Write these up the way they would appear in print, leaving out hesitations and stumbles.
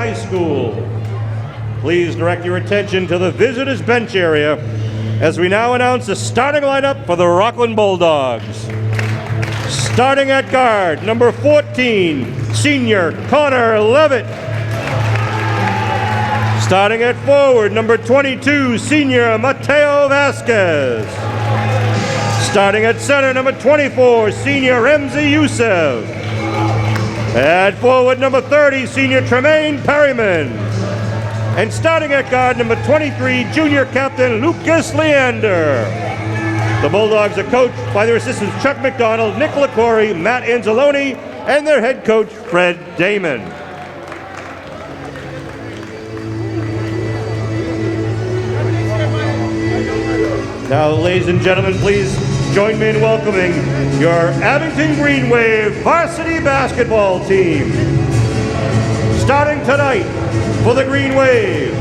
High School. Please direct your attention to the visitors' bench area as we now announce the starting lineup for the Rockland Bulldogs. Starting at guard, number 14, senior Connor Levitt. Starting at forward, number 22, senior Mateo Vasquez. Starting at center, number 24, senior Remzi Youssef. At forward, number 30, senior Tremaine Perryman. And starting at guard, number 23, junior captain Lucas Leander. The Bulldogs are coached by their assistants Chuck McDonald, Nick LaCorey, Matt Anzalone, and their head coach Fred Damon. Now, ladies and gentlemen, please join me in welcoming your Abington Green Wave varsity basketball team. Starting tonight for the Green Wave.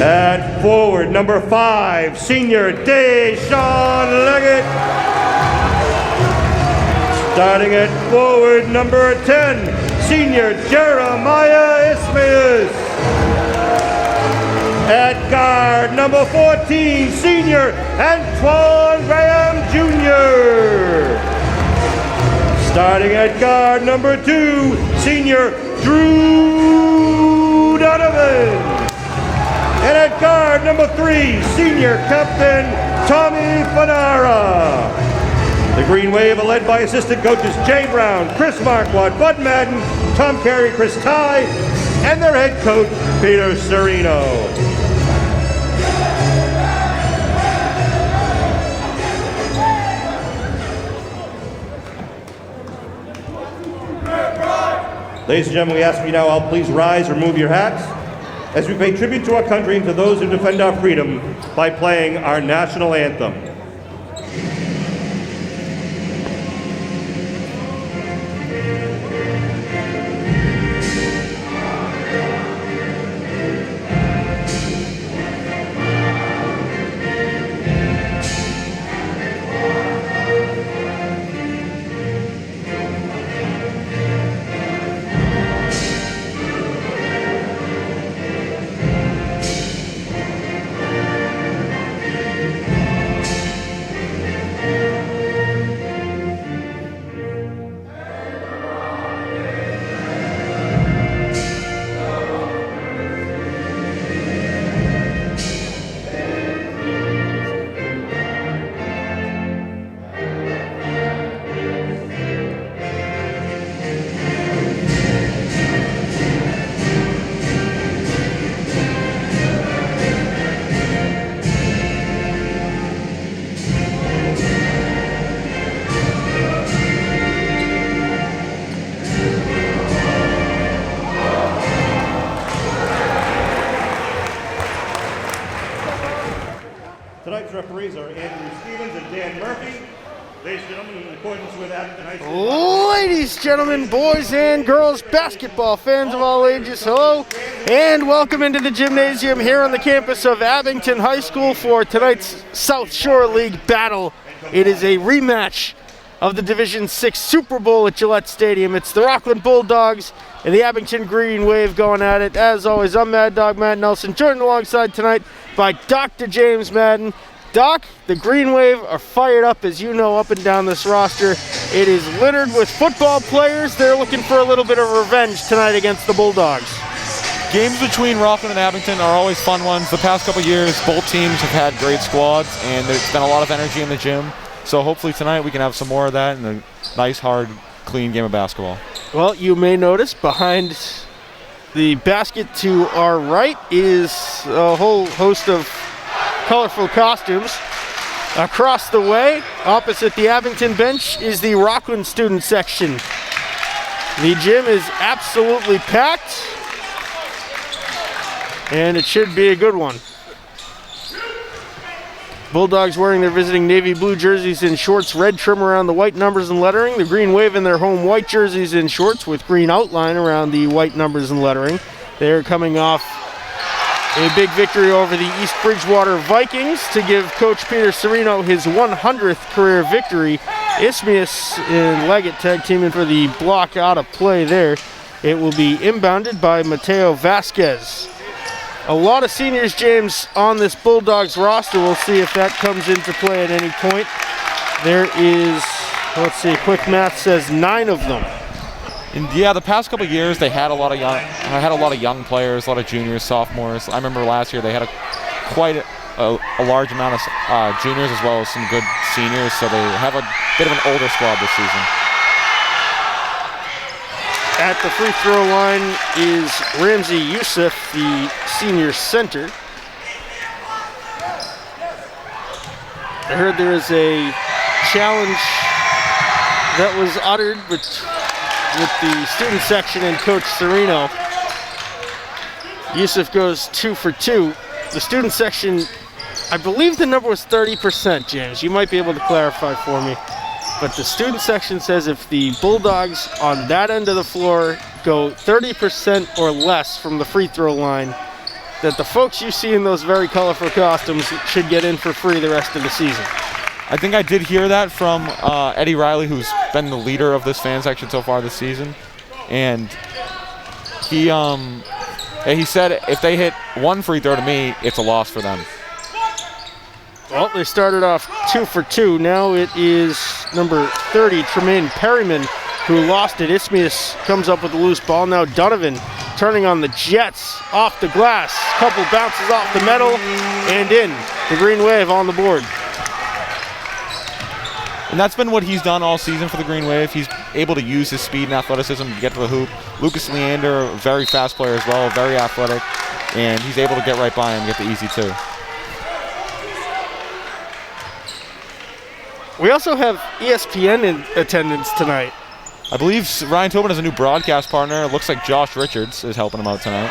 At forward, number 5, senior Deshaun Leggett. Starting at forward, number 10, senior Jeremiah Ismaeus. At guard, number 14, senior Antoine Graham Jr. Starting at guard, number 2, senior Drew Donovan. And at guard, number 3, senior captain Tommy Fanara. The Green Wave are led by assistant coaches Jay Brown, Chris Marquardt, Bud Madden, Tom Carey, Chris Ty, and their head coach Peter Serino. Ladies and gentlemen, we ask you now all please rise or move your hats as we pay tribute to our country and to those who defend our freedom by playing our national anthem. Tonight's referees are Andrew Stevens and Dan Murphy. Ladies and gentlemen, in accordance with Abington High School. Ladies, gentlemen, boys and girls, basketball fans of all ages, hello, and welcome into the gymnasium here on the campus of Abington High School for tonight's South Shore League battle. It is a rematch of the Division 6 Super Bowl at Gillette Stadium. It's the Rockland Bulldogs and the Abington Green Wave going at it. As always, I'm Mad Dog Matt Nelson, joined alongside tonight by Dr. James Madden. Doc, the Green Wave are fired up, as you know, up and down this roster. It is littered with football players. They're looking for a little bit of revenge tonight against the Bulldogs. Games between Rockland and Abington are always fun ones. The past couple years, both teams have had great squads, and there's been a lot of energy in the gym. So hopefully tonight we can have some more of that and a nice, hard, clean game of basketball. Well, you may notice behind the basket to our right is a whole host of colorful costumes. Across the way, opposite the Abington bench, is the Rockland student section. The gym is absolutely packed, and it should be a good one. Bulldogs wearing their visiting navy blue jerseys and shorts, red trim around the white numbers and lettering. The Green Wave in their home white jerseys and shorts with green outline around the white numbers and lettering. They're coming off a big victory over the East Bridgewater Vikings to give Coach Peter Serino his 100th career victory. Ismaeus and Leggett tag teaming for the block out of play there. It will be inbounded by Mateo Vasquez. A lot of seniors, James, on this Bulldogs roster. We'll see if that comes into play at any point. There is, let's see, quick math says 9 of them. And yeah, the past couple of years they had a lot of young players, a lot of juniors, sophomores. I remember last year they had quite a large amount of juniors as well as some good seniors, so they have a bit of an older squad this season. At the free throw line is Ramsey Youssef, the senior center. I heard there is a challenge that was uttered with the student section and Coach Serino. Youssef goes 2 for 2. The student section, I believe the number was 30%, James. You might be able to clarify for me. But the student section says if the Bulldogs on that end of the floor go 30% or less from the free throw line, that the folks you see in those very colorful costumes should get in for free the rest of the season. I think I did hear that from Eddie Riley, who's been the leader of this fan section so far this season. And he said if they hit 1 free throw to me, it's a loss for them. Well, they started off 2 for 2. Now it is number 30, Tremaine Perryman, who lost it. Ismias comes up with a loose ball. Now Donovan turning on the Jets off the glass. Couple bounces off the metal and in. The Green Wave on the board. And that's been what he's done all season for the Green Wave. He's able to use his speed and athleticism to get to the hoop. Lucas Leander, a very fast player as well, very athletic, and he's able to get right by him and get the easy 2. We also have ESPN in attendance tonight. I believe Ryan Tobin has a new broadcast partner. It looks like Josh Richards is helping him out tonight.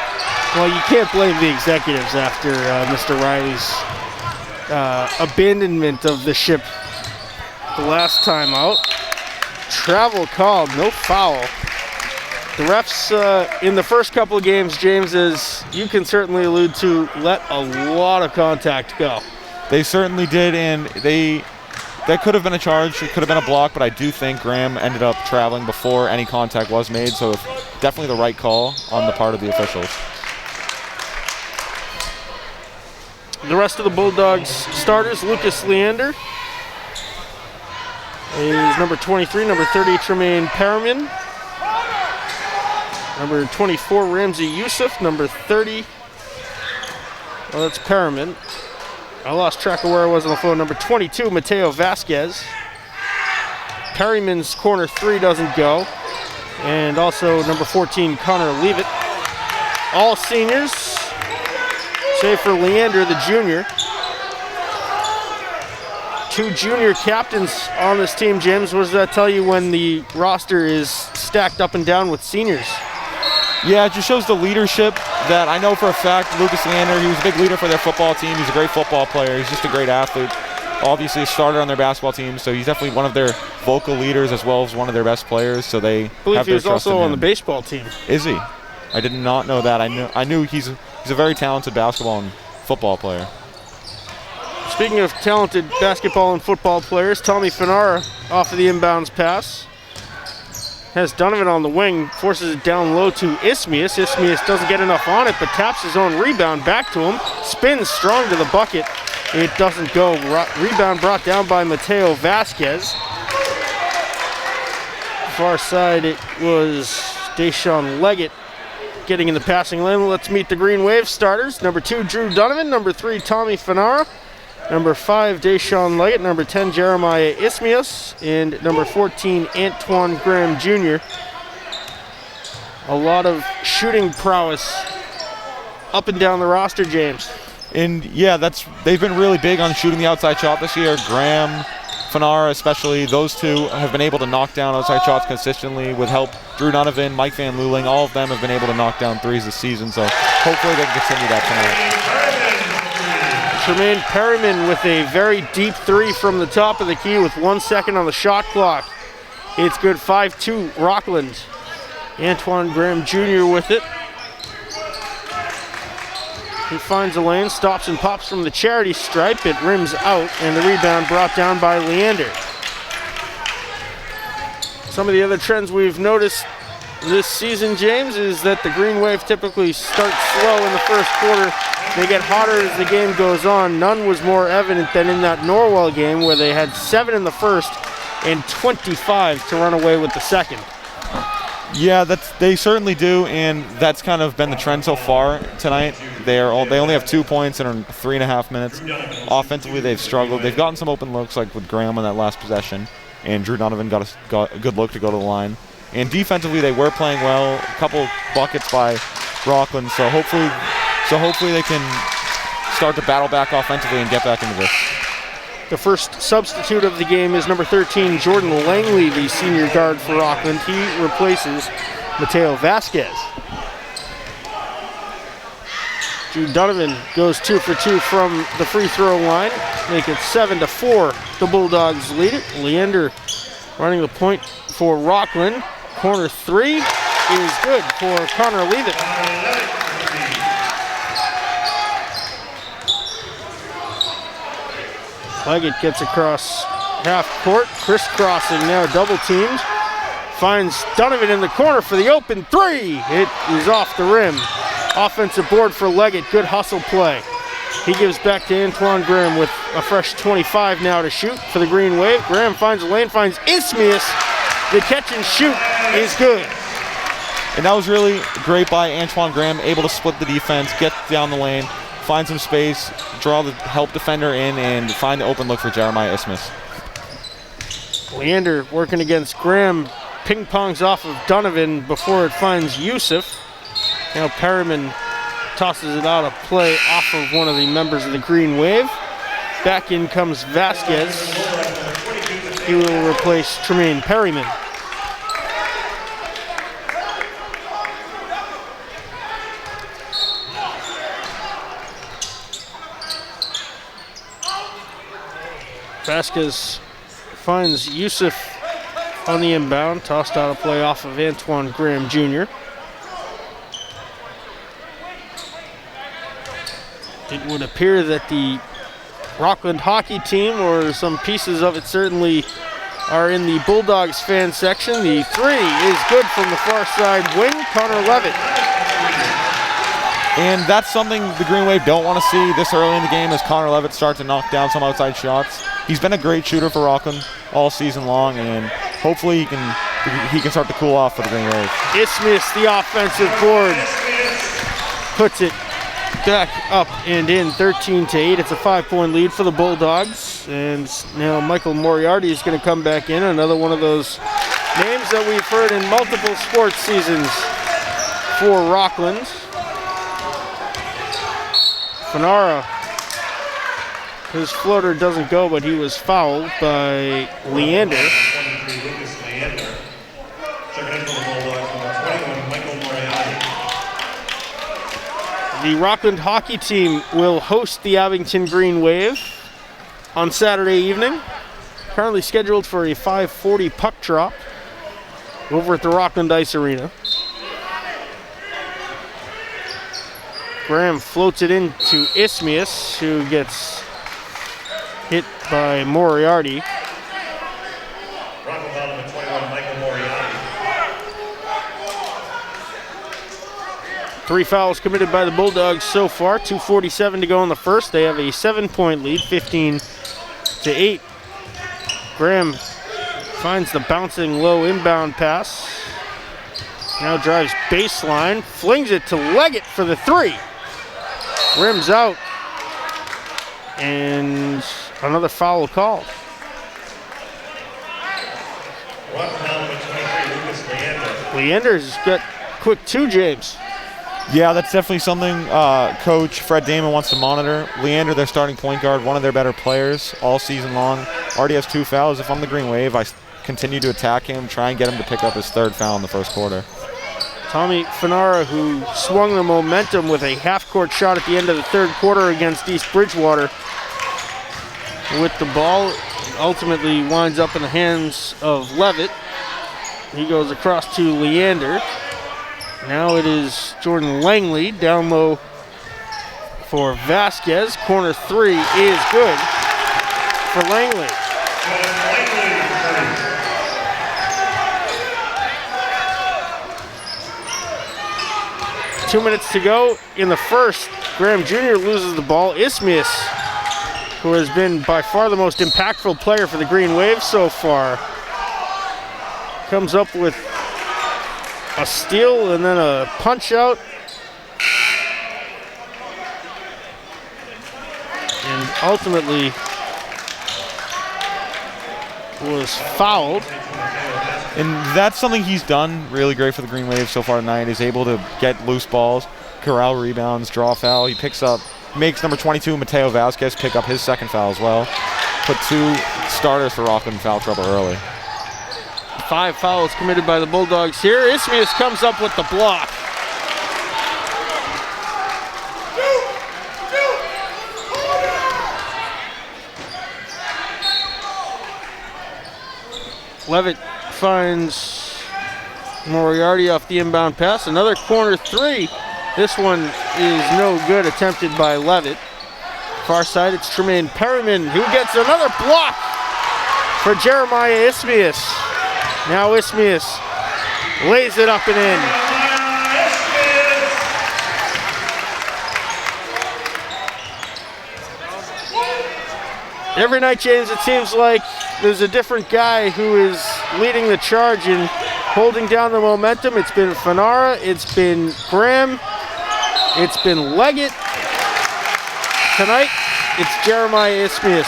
Well, you can't blame the executives after Mr. Riley's abandonment of the ship the last time out. Travel called, no foul. The refs in the first couple of games, James, as you can certainly allude to, let a lot of contact go. They certainly did, and that could have been a charge. It could have been a block, but I do think Graham ended up traveling before any contact was made, so definitely the right call on the part of the officials. The rest of the Bulldogs starters, Lucas Leander is number 23, number 30, Tremaine Perriman, number 24, Ramsey Youssef, number 30, well, that's Perriman. I lost track of where I was on the phone. Number 22, Mateo Vasquez. Perryman's corner 3 doesn't go. And also number 14, Connor Leavitt. All seniors, save for Leander, the junior. 2 junior captains on this team, James. What does that tell you when the roster is stacked up and down with seniors? Yeah, it just shows the leadership that I know for a fact. Lucas Leander, he was a big leader for their football team. He's a great football player. He's just a great athlete. Obviously a starter on their basketball team, so he's definitely one of their vocal leaders as well as one of their best players. So they I believe have he their was trust also in on him. the baseball team. Is he? I did not know that. I knew he's a very talented basketball and football player. Speaking of talented basketball and football players, Tommy Finara off of the inbounds pass. Has Donovan on the wing, forces it down low to Ismias. Ismias doesn't get enough on it, but taps his own rebound back to him. Spins strong to the bucket. It doesn't go. Rebound brought down by Mateo Vasquez. Far side, it was Deshaun Leggett getting in the passing lane. Let's meet the Green Wave starters. Number 2, Drew Donovan. Number 3, Tommy Finara. Number 5, Deshaun Leggett. Number 10, Jeremiah Ismias. And number 14, Antoine Graham Jr. A lot of shooting prowess up and down the roster, James. And yeah, they've been really big on shooting the outside shot this year. Graham, Finara especially, those two have been able to knock down outside shots consistently with help. Drew Donovan, Mike Van Luling, all of them have been able to knock down threes this season, so hopefully they can continue that tonight. Tremaine Perryman with a very deep 3 from the top of the key with 1 second on the shot clock. It's good. 5-2 Rockland. Antoine Graham Jr. with it. He finds a lane, stops and pops from the charity stripe. It rims out, and the rebound brought down by Leander. Some of the other trends we've noticed this season, James, is that the Green Wave typically starts slow in the first quarter. They get hotter as the game goes on. None was more evident than in that Norwell game where they had 7 in the first and 25 to run away with the second. Yeah, they certainly do, and that's kind of been the trend so far tonight. They only have 2 points in 3.5 minutes. Offensively, they've struggled. They've gotten some open looks, like with Graham on that last possession, and Drew Donovan got a good look to go to the line. And defensively, they were playing well. A couple buckets by Rockland, so hopefully they can start to battle back offensively and get back into this. The first substitute of the game is number 13, Jordan Langley, the senior guard for Rockland. He replaces Mateo Vasquez. Drew Donovan goes 2 for 2 from the free throw line, make it 7-4. The Bulldogs lead it. Leander running the point for Rockland. Corner 3 is good for Connor Leavitt. Leggett gets across half court, crisscrossing now, double teamed. Finds Donovan in the corner for the open 3. It is off the rim. Offensive board for Leggett, good hustle play. He gives back to Antoine Graham with a fresh 25 now to shoot for the Green Wave. Graham finds a lane, finds Ismius. The catch and shoot is good. And that was really great by Antoine Graham, able to split the defense, get down the lane, find some space, draw the help defender in, and find the open look for Jeremiah Ismius. Leander working against Graham, ping-pongs off of Donovan before it finds Yusuf. Now Perryman tosses it out of play off of one of the members of the Green Wave. Back in comes Vasquez. He will replace Tremaine Perryman. Vasquez finds Yusuf on the inbound, tossed out of play off of Antoine Graham Jr. It would appear that the Rockland hockey team, or some pieces of it certainly, are in the Bulldogs fan section. The 3 is good from the far side wing, Connor Levitt. And that's something the Green Wave don't want to see this early in the game as Connor Levitt starts to knock down some outside shots. He's been a great shooter for Rockland all season long, and hopefully he can start to cool off for the Green Wave. Ismius, the offensive board, puts it back up and in, 13-8. It's a 5-point lead for the Bulldogs. And now Michael Moriarty is going to come back in, another one of those names that we've heard in multiple sports seasons for Rockland. Fanara, his floater doesn't go, but he was fouled by Leander. The Rockland hockey team will host the Abington Green Wave on Saturday evening. Currently scheduled for a 5:40 puck drop over at the Rockland Ice Arena. Graham floats it into Ismius, who gets hit by Moriarty. Rockland foul number 21, Michael Moriarty. 3 fouls committed by the Bulldogs so far. 2:47 to go in the first. They have a 7-point lead, 15-8. Graham finds the bouncing low inbound pass. Now drives baseline, flings it to Leggett for the 3. Rims out. And another foul called. Rockland foul number 23, Lucas Leander. Leander's got quick 2, James. Yeah, that's definitely something Coach Fred Damon wants to monitor. Leander, their starting point guard, one of their better players all season long, already has 2 fouls. If I'm the Green Wave, I continue to attack him, try and get him to pick up his 3rd foul in the first quarter. Tommy Fanara, who swung the momentum with a half-court shot at the end of the 3rd quarter against East Bridgewater. With the ball, ultimately winds up in the hands of Levitt. He goes across to Leander. Now it is Jordan Langley down low for Vasquez. Corner 3 is good for Langley. 2 minutes to go in the first. Graham Jr. loses the ball. Ismius, who has been by far the most impactful player for the Green Wave so far, comes up with a steal and then a punch out. And ultimately was fouled. And that's something he's done really great for the Green Wave so far tonight, is able to get loose balls, corral rebounds, draw a foul. He makes number 22, Mateo Vasquez, pick up his second foul as well. Put 2 starters for Rockland in foul trouble early. 5 fouls committed by the Bulldogs here. Ismius comes up with the block. Levitt finds Moriarty off the inbound pass. Another corner 3. This one is no good, attempted by Levitt. Far side, it's Tremaine Perryman who gets another block for Jeremiah Ismius. Now Ismius lays it up and in. Every night, James, it seems like there's a different guy who is leading the charge and holding down the momentum. It's been Fanara, it's been Graham, it's been Leggett. Tonight, it's Jeremiah Ismius.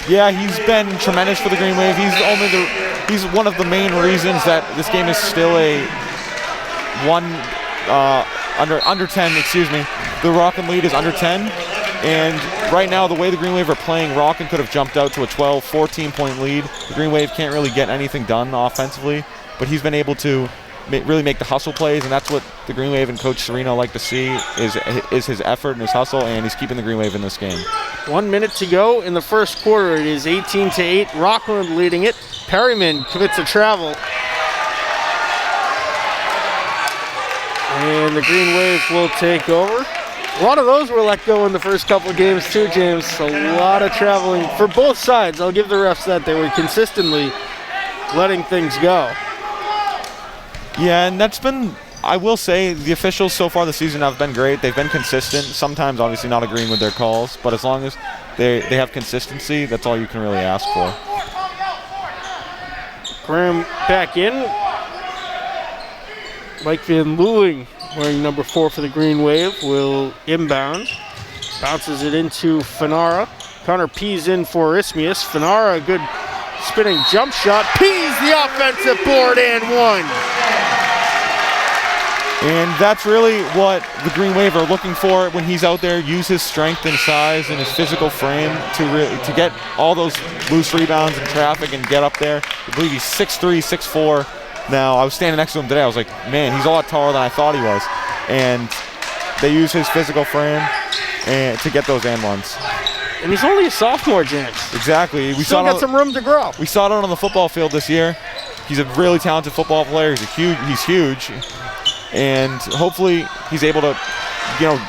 Yeah, he's been tremendous for the Green Wave. He's one of the main reasons that this game is still a under 10, excuse me. The Rockland lead is under 10. And right now, the way the Green Wave are playing, Rockland could have jumped out to a 12, 14-point lead. The Green Wave can't really get anything done offensively, but he's been able to really make the hustle plays, and that's what the Green Wave and Coach Serino like to see is his effort and his hustle, and he's keeping the Green Wave in this game. 1 minute to go in the first quarter. It is 18-8. Rockland leading it. Perryman commits a travel. And the Green Wave will take over. A lot of those were let go in the first couple of games too, James. A lot of traveling for both sides. I'll give the refs that. They were consistently letting things go. Yeah, and that's been, I will say, the officials so far this season have been great. They've been consistent. Sometimes, obviously, not agreeing with their calls, but as long as they have consistency, that's all you can really ask for. Graham back in. Mike Van Looling, wearing number 4 for the Green Wave, will inbound. Bounces it into Fanara. Connor Pease in for Ismius. Fanara, a good spinning jump shot. Pease the offensive board and one. And that's really what the Green Wave are looking for when he's out there. Use his strength and size and his physical frame to get all those loose rebounds and traffic and get up there. I believe he's 6'3", 6'4". Now, I was standing next to him today. I was like, man, he's a lot taller than I thought he was. And they use his physical frame to get those and ones. And he's only a sophomore, James. Exactly. We still got some room to grow. We saw it on the football field this year. He's a really talented football player. He's huge. And hopefully he's able to,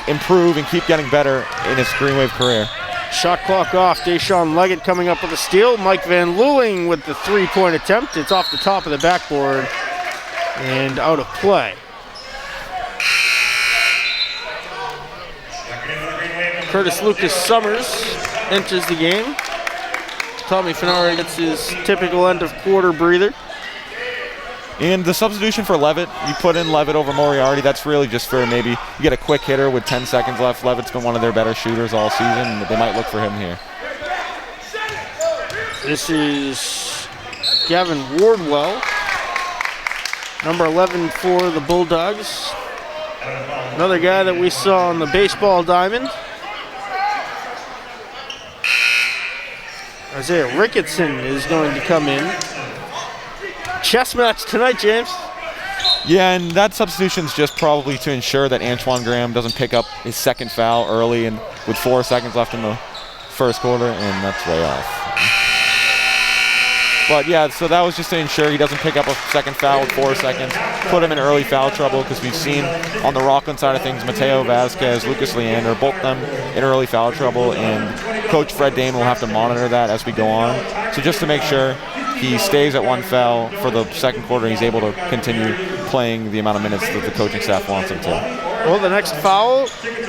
improve and keep getting better in his Green Wave career. Shot clock off. Deshaun Leggett coming up with a steal. Mike Van Looling with the three-point attempt. It's off the top of the backboard and out of play. Curtis Lucas Summers enters the game. Tommy Fanara gets his typical end of quarter breather. And the substitution for Levitt, you put in Levitt over Moriarty. That's really just for maybe you get a quick hitter with 10 seconds left. Levitt's been one of their better shooters all season, and they might look for him here. This is Gavin Wardwell, number 11 for the Bulldogs. Another guy that we saw on the baseball diamond. Isaiah Ricketson is going to come in. Chess match tonight, James. Yeah, and that substitution's just probably to ensure that Antoine Graham doesn't pick up his second foul early and with 4 seconds left in the first quarter, and that's way off. But yeah, so that was just to ensure he doesn't pick up a second foul with 4 seconds, put him in early foul trouble, because we've seen on the Rockland side of things, Mateo Vasquez, Lucas Leander, both them in early foul trouble, and Coach Fred Dame will have to monitor that as we go on. So just to make sure he stays at 1 foul for the second quarter, he's able to continue playing the amount of minutes that the coaching staff wants him to. Well, the next foul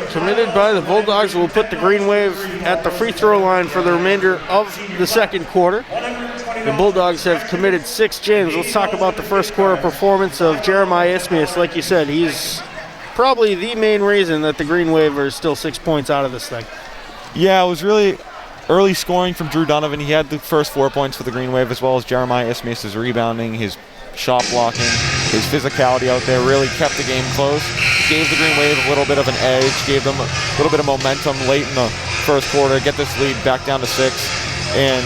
committed by the Bulldogs will put the Green Wave at the free throw line for the remainder of the second quarter. The Bulldogs have committed 6. James, let's talk about the first quarter performance of Jeremiah Ismias. Like you said, he's probably the main reason that the Green Wave are still 6 points out of this thing. Yeah, it was really early scoring from Drew Donovan. He had the first 4 points for the Green Wave, as well as Jeremiah Ismias' rebounding, his shot blocking, his physicality out there really kept the game close. Gave the Green Wave a little bit of an edge, gave them a little bit of momentum late in the first quarter, get this lead back down to 6. And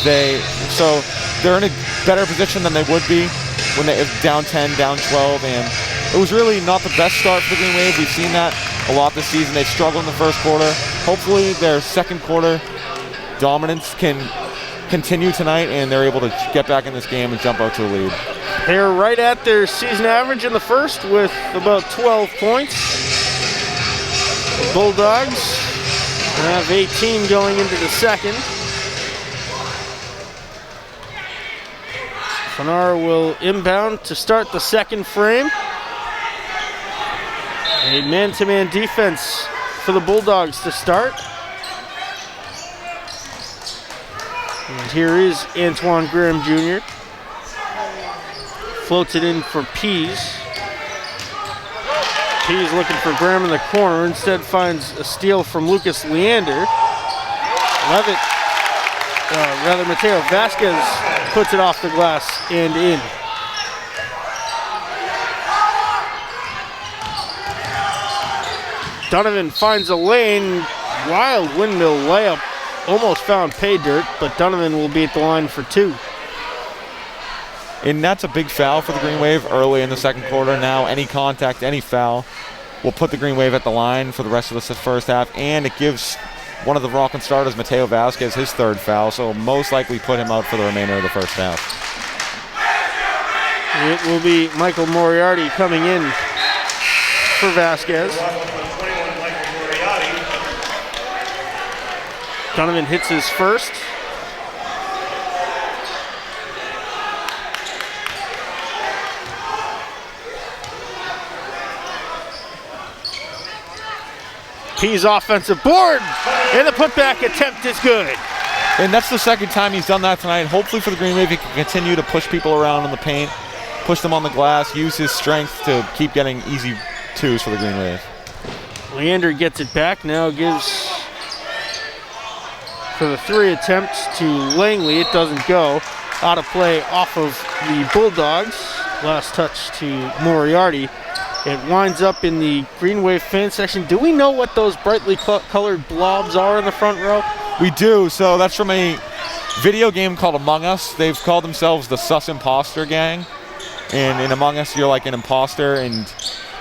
they're in a better position than they would be when they're down 10, down 12. And it was really not the best start for the Green Wave. We've seen that a lot this season. They've struggled in the first quarter. Hopefully their second quarter dominance can continue tonight and they're able to get back in this game and jump out to a lead. They're right at their season average in the first with about 12 points. The Bulldogs have 18 going into the second. Fanar will inbound to start the second frame. A man-to-man defense for the Bulldogs to start. And here is Antoine Graham Jr. Floats it in for Pease. Pease looking for Graham in the corner. Instead finds a steal from Lucas Leander. Mateo Vasquez puts it off the glass and in. Donovan finds a lane. Wild windmill layup. Almost found pay dirt, but Donovan will be at the line for 2. And that's a big foul for the Green Wave early in the second quarter. Now any contact, any foul will put the Green Wave at the line for the rest of the first half, and it gives one of the Rockland starters, Mateo Vasquez, his 3rd foul, so most likely put him out for the remainder of the first half. It will be Michael Moriarty coming in for Vasquez. Donovan hits his first. Pease offensive board, and the putback attempt is good. And that's the second time he's done that tonight. Hopefully for the Green Wave, he can continue to push people around in the paint, push them on the glass, use his strength to keep getting easy 2s for the Green Wave. Leander gets it back, now gives for the 3 attempts to Langley. It doesn't go. Out of play off of the Bulldogs. Last touch to Moriarty. It winds up in the Green Wave fan section. Do we know what those brightly colored blobs are in the front row? We do. So that's from a video game called Among Us. They've called themselves the Sus Imposter Gang. And in Among Us, you're like an imposter, and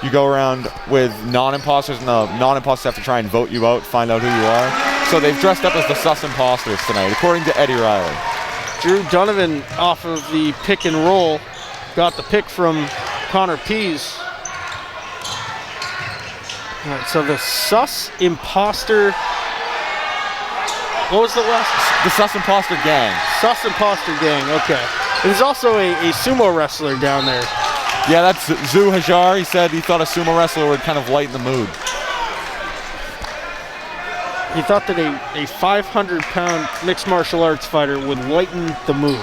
you go around with non-imposters, and the non-imposters have to try and vote you out, find out who you are. So they've dressed up as the Sus Imposters tonight, according to Eddie Riley. Drew Donovan off of the pick and roll. Got the pick from Connor Pease. All right, so the Sus Imposter. What was the last? The Sus Imposter Gang. Sus Imposter Gang, okay. There's also a sumo wrestler down there. Yeah, that's Zoo Hajar. He said he thought a sumo wrestler would kind of lighten the mood. He thought that a 500-pound mixed martial arts fighter would lighten the mood.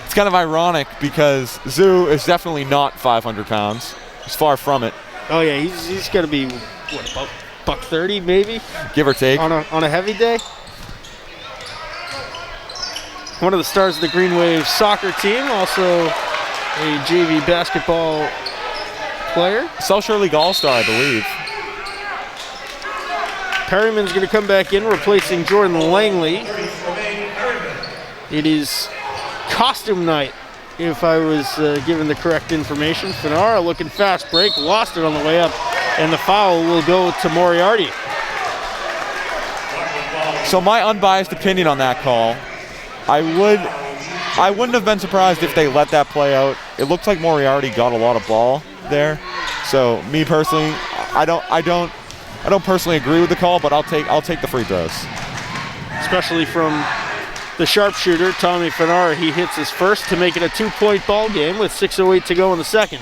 It's kind of ironic because Zoo is definitely not 500 pounds. He's far from it. Oh yeah, he's got to be what, about $130 maybe, give or take, on a heavy day. One of the stars of the Green Wave soccer team, also a JV basketball player. South Shore League All-Star, I believe. Perryman's going to come back in, replacing Jordan Langley. It is costume night, if I was given the correct information. Fanara looking fast break, lost it on the way up, and the foul will go to Moriarty. So my unbiased opinion on that call, I wouldn't have been surprised if they let that play out. It looked like Moriarty got a lot of ball there. So me personally, I don't personally agree with the call, but I'll take the free throws. Especially from the sharpshooter, Tommy Fanara. He hits his first to make it a 2-point ball game with 6:08 to go in the second.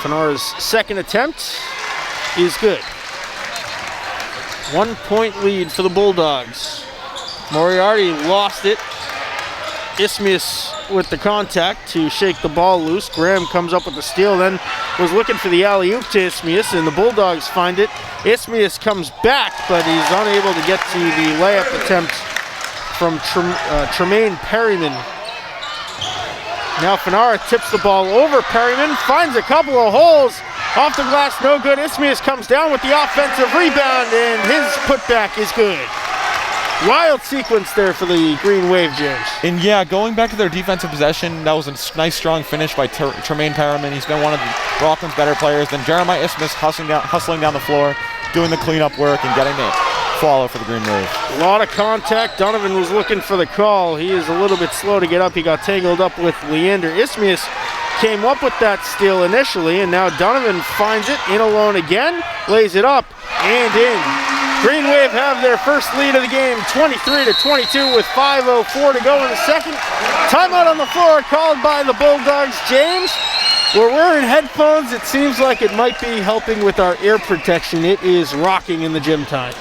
Fenara's second attempt is good. 1 point lead for the Bulldogs. Moriarty lost it. Ismius with the contact to shake the ball loose. Graham comes up with the steal, then was looking for the alley-oop to Ismius, and the Bulldogs find it. Ismius comes back, but he's unable to get to the layup attempt from Tremaine Perryman. Now Fenara tips the ball over. Perryman finds a couple of holes. Off the glass, no good. Ismius comes down with the offensive rebound, and his putback is good. Wild sequence there for the Green Wave, James. And yeah, going back to their defensive possession, that was a nice, strong finish by Tremaine Perriman. He's been one of Rockland's better players. Then Jeremiah Ismius hustling down the floor, doing the cleanup work, and getting the follow for the Green Wave. A lot of contact. Donovan was looking for the call. He is a little bit slow to get up. He got tangled up with Leander. Ismius came up with that steal initially, and now Donovan finds it in alone again, lays it up and in. Green Wave have their first lead of the game, 23-22 with 5:04 to go in the second. Timeout on the floor called by the Bulldogs. James, we're wearing headphones. It seems like it might be helping with our ear protection. It is rocking in the gym time.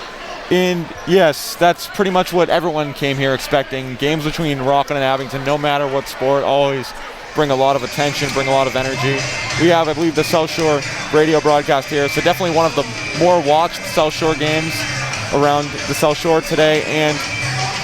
And yes, that's pretty much what everyone came here expecting. Games between Rockland and Abington, no matter what sport, always bring a lot of attention, bring a lot of energy. We have, I believe, the South Shore radio broadcast here, so definitely one of the more watched South Shore games around the South Shore today. And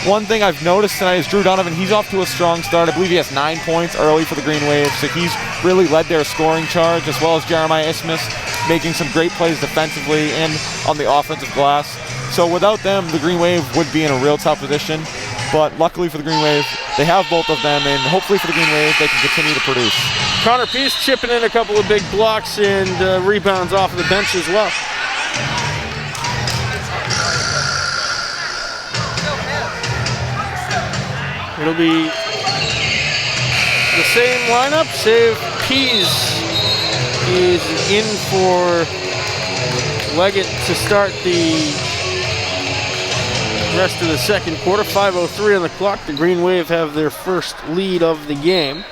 one thing I've noticed tonight is Drew Donovan, he's off to a strong start. I believe he has 9 points early for the Green Wave, so he's really led their scoring charge, as well as Jeremiah Ismius making some great plays defensively and on the offensive glass. So without them, the Green Wave would be in a real tough position. But luckily for the Green Wave, they have both of them, and hopefully for the Green Wave, they can continue to produce. Connor Peace chipping in a couple of big blocks and rebounds off of the bench as well. It'll be the same lineup, save Pease is in for Leggett to start the rest of the second quarter. 5:03 on the clock. The Green Wave have their first lead of the game.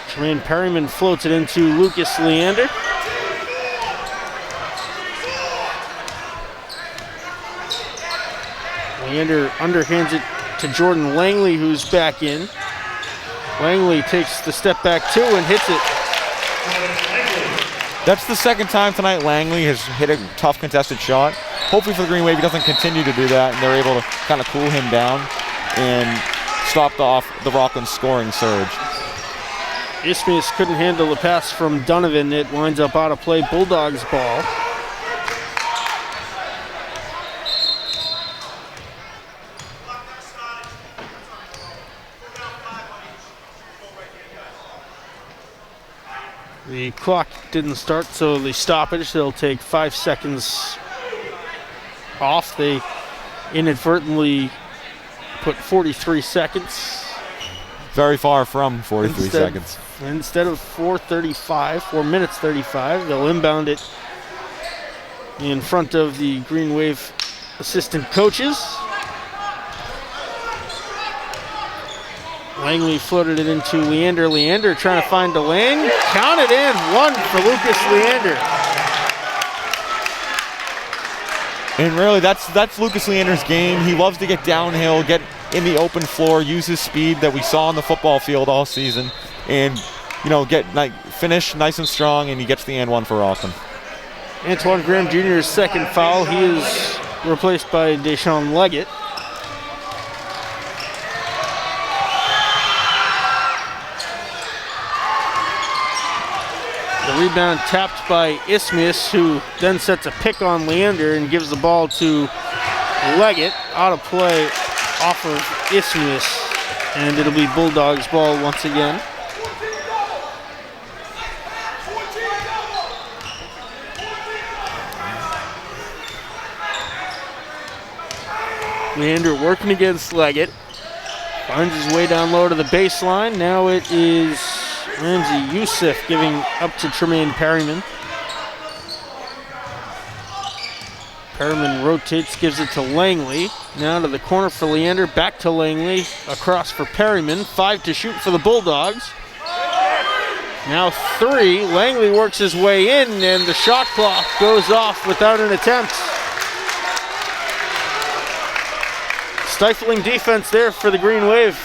Tremaine Perryman floats it into Lucas Leander. Leander underhands it to Jordan Langley, who's back in. Langley takes the step back two and hits it. That's the second time tonight Langley has hit a tough contested shot. Hopefully for the Green Wave, he doesn't continue to do that, and they're able to kind of cool him down and stop the Rockland scoring surge. Ismius couldn't handle the pass from Donovan. It winds up out of play. Bulldogs ball. The clock didn't start, so the stoppage, they'll take 5 seconds off. They inadvertently put 43 seconds. Very far from 43 seconds. Instead of 4 minutes 35, they'll inbound it in front of the Green Wave assistant coaches. Langley floated it into Leander. Leander trying to find the lane. Counted in, one for Lucas Leander. And really, that's Lucas Leander's game. He loves to get downhill, get in the open floor, use his speed that we saw on the football field all season, and finish nice and strong, and he gets the and one for Rockland. Antoine Graham Jr.'s second foul. He is replaced by Deshaun Leggett. The rebound tapped by Ismius, who then sets a pick on Leander and gives the ball to Leggett. Out of play off of Ismius, and it'll be Bulldogs ball once again. Leander working against Leggett. Finds his way down low to the baseline. Now it is Ramsey Youssef giving up to Tremaine Perryman. Perryman rotates, gives it to Langley. Now to the corner for Leander, back to Langley, across for Perryman. 5 to shoot for the Bulldogs. Now 3. Langley works his way in, and the shot clock goes off without an attempt. Stifling defense there for the Green Wave.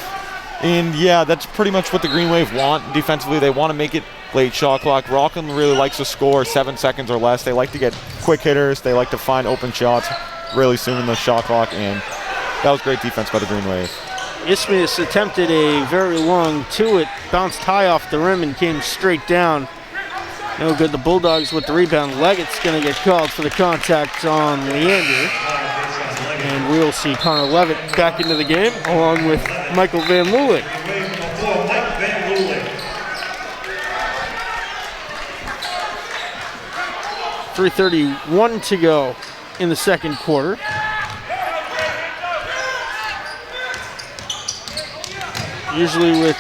And yeah, that's pretty much what the Green Wave want defensively. They want to make it late shot clock. Rockland really likes to score 7 seconds or less. They like to get quick hitters. They like to find open shots really soon in the shot clock, and that was great defense by the Green Wave. Isthmius attempted a very long two-it, bounced high off the rim and came straight down. No good. The Bulldogs with the rebound. Leggett's going to get called for the contact on Leander. And we'll see Connor Levitt back into the game along with Michael Van Luling. 3:31 to go in the second quarter. Usually with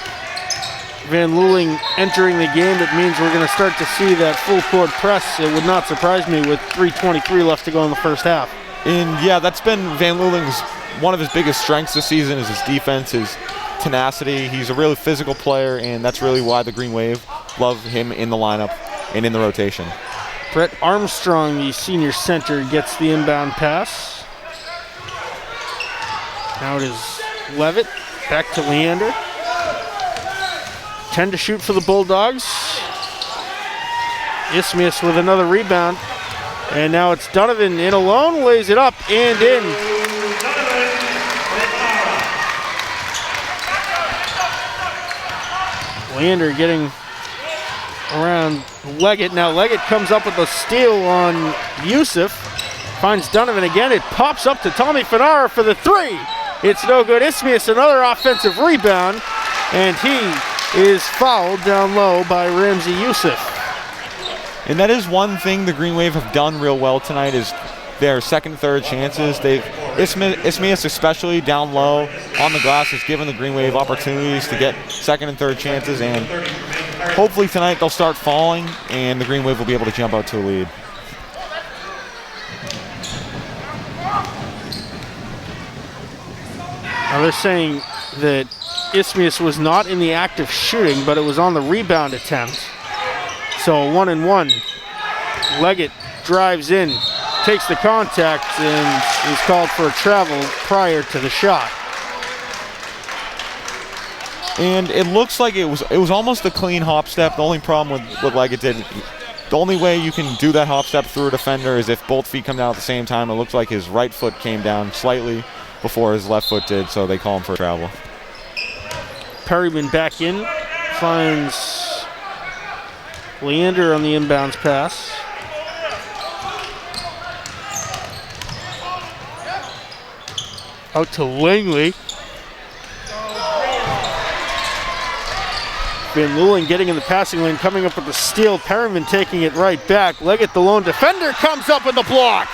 Van Luling entering the game, it means we're going to start to see that full court press. It would not surprise me with 3:23 left to go in the first half. And yeah, that's been Van Luling's one of his biggest strengths this season is his defense, his tenacity. He's a really physical player, and that's really why the Green Wave love him in the lineup and in the rotation. Brett Armstrong, the senior center, gets the inbound pass. Now it is Levitt, back to Leander. 10 to shoot for the Bulldogs. Isthmius with another rebound. And now it's Donovan in alone, lays it up and in. Leander getting around Leggett. Now Leggett comes up with a steal on Yusuf. Finds Donovan again. It pops up to Tommy Fanara for the 3. It's no good. Isthmius another offensive rebound. And he is fouled down low by Ramsey Yusuf. And that is one thing the Green Wave have done real well tonight is their second, third chances. Isthmius, especially down low on the glass, has given the Green Wave opportunities to get second and third chances, and hopefully tonight they'll start falling and the Green Wave will be able to jump out to a lead. Now they're saying that Isthmius was not in the act of shooting, but it was on the rebound attempt. So 1-and-1. Leggett drives in, takes the contact, and is called for a travel prior to the shot. And it looks like it was almost a clean hop step. The only problem with what Leggett did, the only way you can do that hop step through a defender is if both feet come down at the same time. It looks like his right foot came down slightly before his left foot did, so they call him for a travel. Perryman back in, finds Leander on the inbounds pass. Out to Langley. Van Luling getting in the passing lane, coming up with the steal. Perryman taking it right back. Leggett, the lone defender, comes up with the block.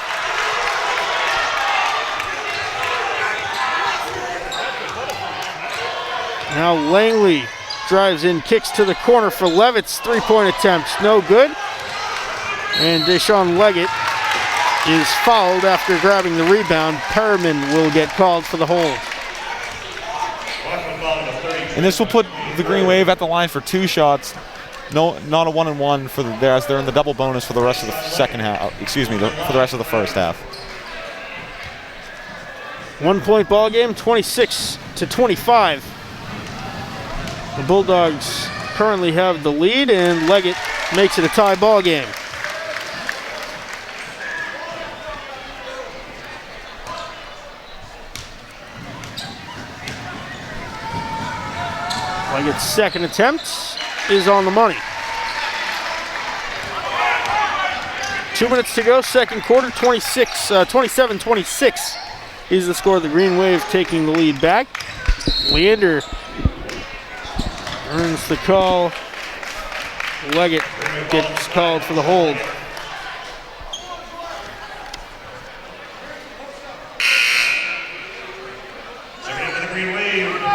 Now Langley drives in, kicks to the corner for Levitt's three-point attempts. No good. And Deshaun Leggett is fouled after grabbing the rebound. Perriman will get called for the hold. And this will put the Green Wave at the line for 2 shots. No, not a 1-and-1 for there as they're in the double bonus for the rest of the second half. For the rest of the first half. 1-point ball game, 26-25. The Bulldogs currently have the lead, and Leggett makes it a tie ball game. Leggett's second attempt is on the money. 2 minutes to go, second quarter, 27-26 is the score. The Green Wave taking the lead back. Leander earns the call. Leggett gets called for the hold.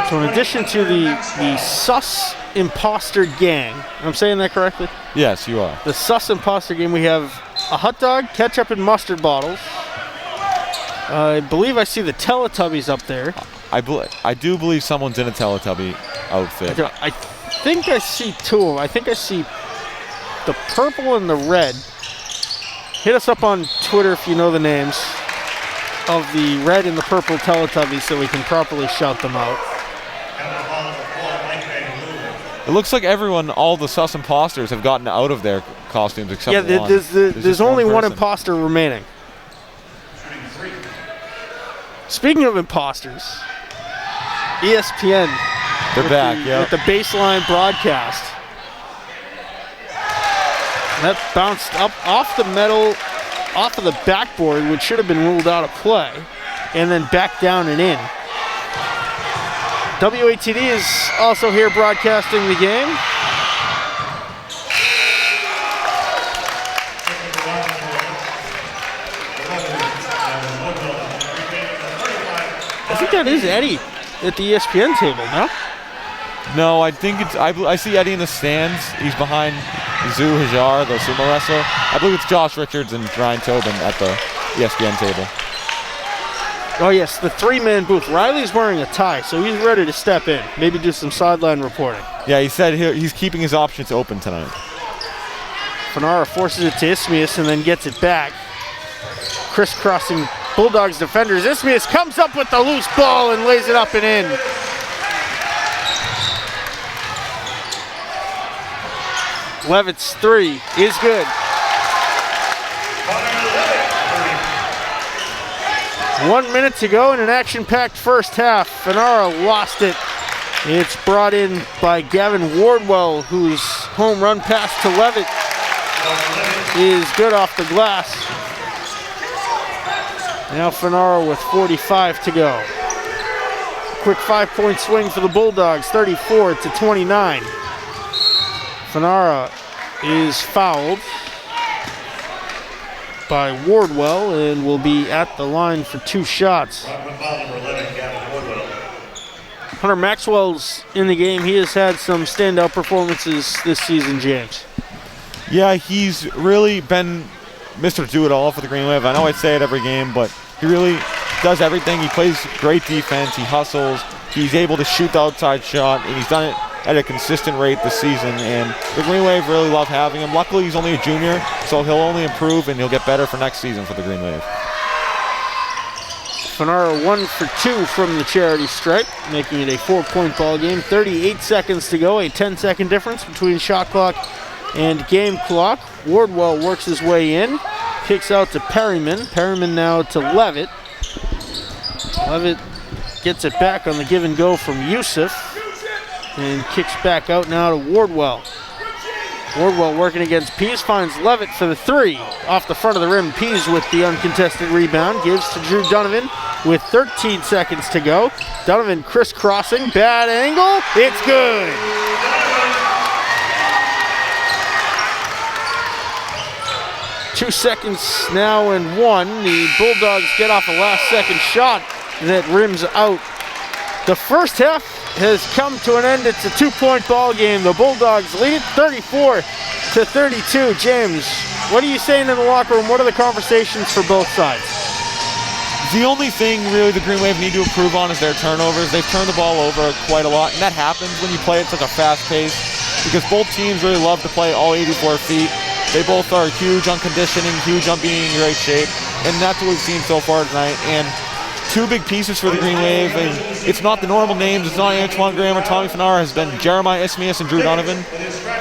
So in addition to the sus imposter gang, I'm saying that correctly? Yes, you are. The sus imposter gang, we have a hot dog, ketchup, and mustard bottles. I believe I see the Teletubbies up there. I do believe someone's in a Teletubby outfit. I think I see two of them. I think I see the purple and the red. Hit us up on Twitter if you know the names of the red and the purple Teletubbies so we can properly shout them out. It looks like everyone, all the sus imposters, have gotten out of their costumes except one. There's only one imposter remaining. Speaking of imposters, ESPN. They're back, with the baseline broadcast. That bounced up off the metal, off of the backboard, which should have been ruled out of play, and then back down and in. WATD is also here broadcasting the game. I think that is Eddie at the ESPN table, no? No, I think it's. I see Eddie in the stands. He's behind Zoo Hajar, the sumo wrestler. I believe it's Josh Richards and Ryan Tobin at the ESPN table. Oh yes, the three-man booth. Riley's wearing a tie, so he's ready to step in. Maybe do some sideline reporting. Yeah, he said he's keeping his options open tonight. Fanara forces it to Ismias and then gets it back. Crisscrossing Bulldogs defenders. Ismias comes up with the loose ball and lays it up and in. Levitt's three is good. 1 minute to go in an action-packed first half. Fanara lost it. It's brought in by Gavin Wardwell, whose home run pass to Levitt is good off the glass. Now Fanara with 45 to go. Quick 5-point swing for the Bulldogs, 34-29. Fanara is fouled by Wardwell and will be at the line for two shots. Hunter Maxwell's in the game. He has had some standout performances this season, James. Yeah, he's really been Mr. Do-It-All for the Green Wave. I know I say it every game, but he really does everything. He plays great defense. He hustles. He's able to shoot the outside shot, and he's done it at a consistent rate this season, and the Green Wave really love having him. Luckily, he's only a junior, so he'll only improve, and he'll get better for next season for the Green Wave. Fanara 1 for 2 from the charity stripe, making it a 4-point ball game. 38 seconds to go, a 10-second difference between shot clock and game clock. Wardwell works his way in, kicks out to Perryman. Perryman now to Levitt. Levitt gets it back on the give and go from Youssef and kicks back out now to Wardwell. Wardwell working against Pease, finds Levitt for the three. Off the front of the rim, Pease with the uncontested rebound, gives to Drew Donovan with 13 seconds to go. Donovan crisscrossing, bad angle, it's good. Two seconds now and one. The Bulldogs get off a last-second shot that rims out. The first half has come to an end. It's a 2-point ball game. The Bulldogs lead it 34-32. James, what are you saying in the locker room? What are the conversations for both sides? The only thing really the Green Wave need to improve on is their turnovers. They've turned the ball over quite a lot, and that happens when you play at such a fast pace because both teams really love to play all 84 feet. They both are huge on conditioning, huge on being in great shape, and that's what we've seen so far tonight. And two big pieces for the Green Wave, and it's not the normal names. It's not Antoine Graham or Tommy Fanara. Has been Jeremiah Ismias and Drew Donovan.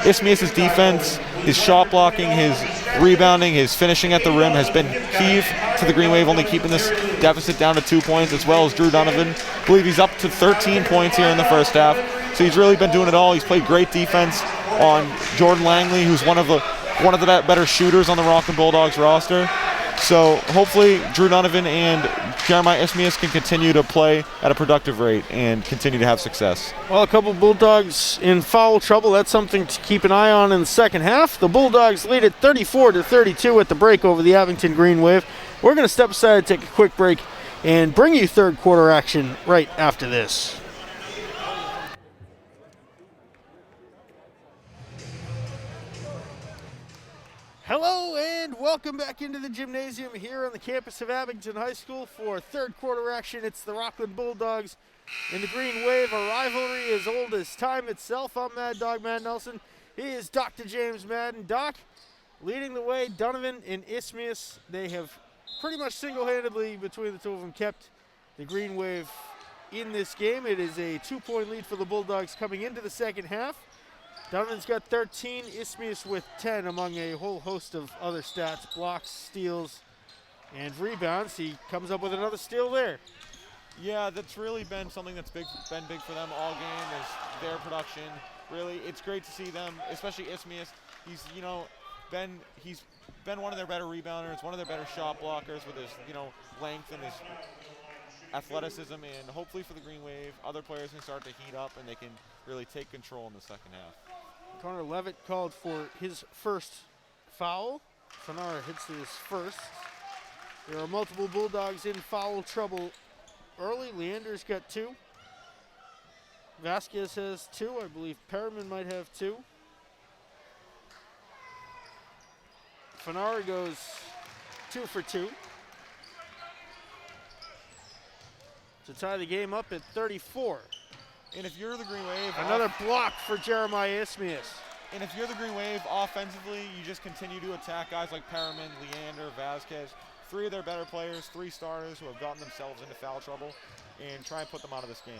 Ismias' defense, his shot blocking, his rebounding, his finishing at the rim has been key to the Green Wave, only keeping this deficit down to 2 points, as well as Drew Donovan. I believe he's up to 13 points here in the first half. So he's really been doing it all. He's played great defense on Jordan Langley, who's one of the better shooters on the Rockland Bulldogs roster. So hopefully Drew Donovan and Jeremiah Ismias can continue to play at a productive rate and continue to have success. Well, a couple Bulldogs in foul trouble. That's something to keep an eye on in the second half. The Bulldogs lead it 34-32 at the break over the Abington Green Wave. We're going to step aside, take a quick break, and bring you third quarter action right after this. Hello and welcome back into the gymnasium here on the campus of Abington High School for third quarter action. It's the Rockland Bulldogs in the Green Wave, a rivalry as old as time itself. I'm Mad Dog Matt Nelson. He is Dr. James Madden. Doc, leading the way, Donovan and Isthmius. They have pretty much single-handedly, between the two of them, kept the Green Wave in this game. It is a 2-point lead for the Bulldogs coming into the second half. Donovan's got 13, Isthmius with 10 among a whole host of other stats, blocks, steals, and rebounds. He comes up with another steal there. Yeah, that's really been something that's been big for them all game is their production. Really, it's great to see them, especially Isthmius. He's been one of their better rebounders, one of their better shot blockers with his length and his athleticism, and hopefully for the Green Wave, other players can start to heat up and they can really take control in the second half. Connor Levitt called for his first foul. Fanara hits his first. There are multiple Bulldogs in foul trouble early. Leander's got 2. Vasquez has 2. I believe Perriman might have 2. Fanara goes 2 for 2 to tie the game up at 34. And if you're the Green Wave, another block for Jeremiah Isthmius. And if you're the Green Wave, offensively, you just continue to attack guys like Perriman, Leander, Vasquez, 3 of their better players, 3 starters who have gotten themselves into foul trouble, and try and put them out of this game.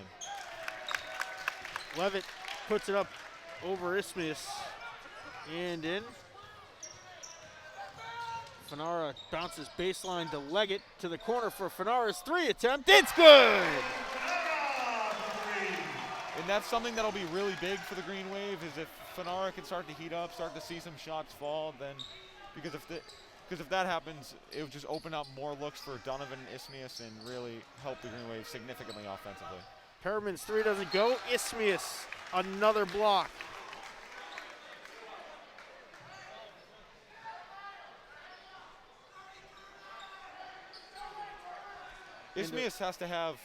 Levitt puts it up over Isthmius and in. Fanara bounces baseline to Leggett to the corner for Fanara's 3 attempt. It's good! And that's something that'll be really big for the Green Wave is if Fanara can start to heat up, start to see some shots fall, then because if that happens, it would just open up more looks for Donovan and Isthmius and really help the Green Wave significantly offensively. Perriman's 3 doesn't go. Isthmius, another block. Isthmius has to have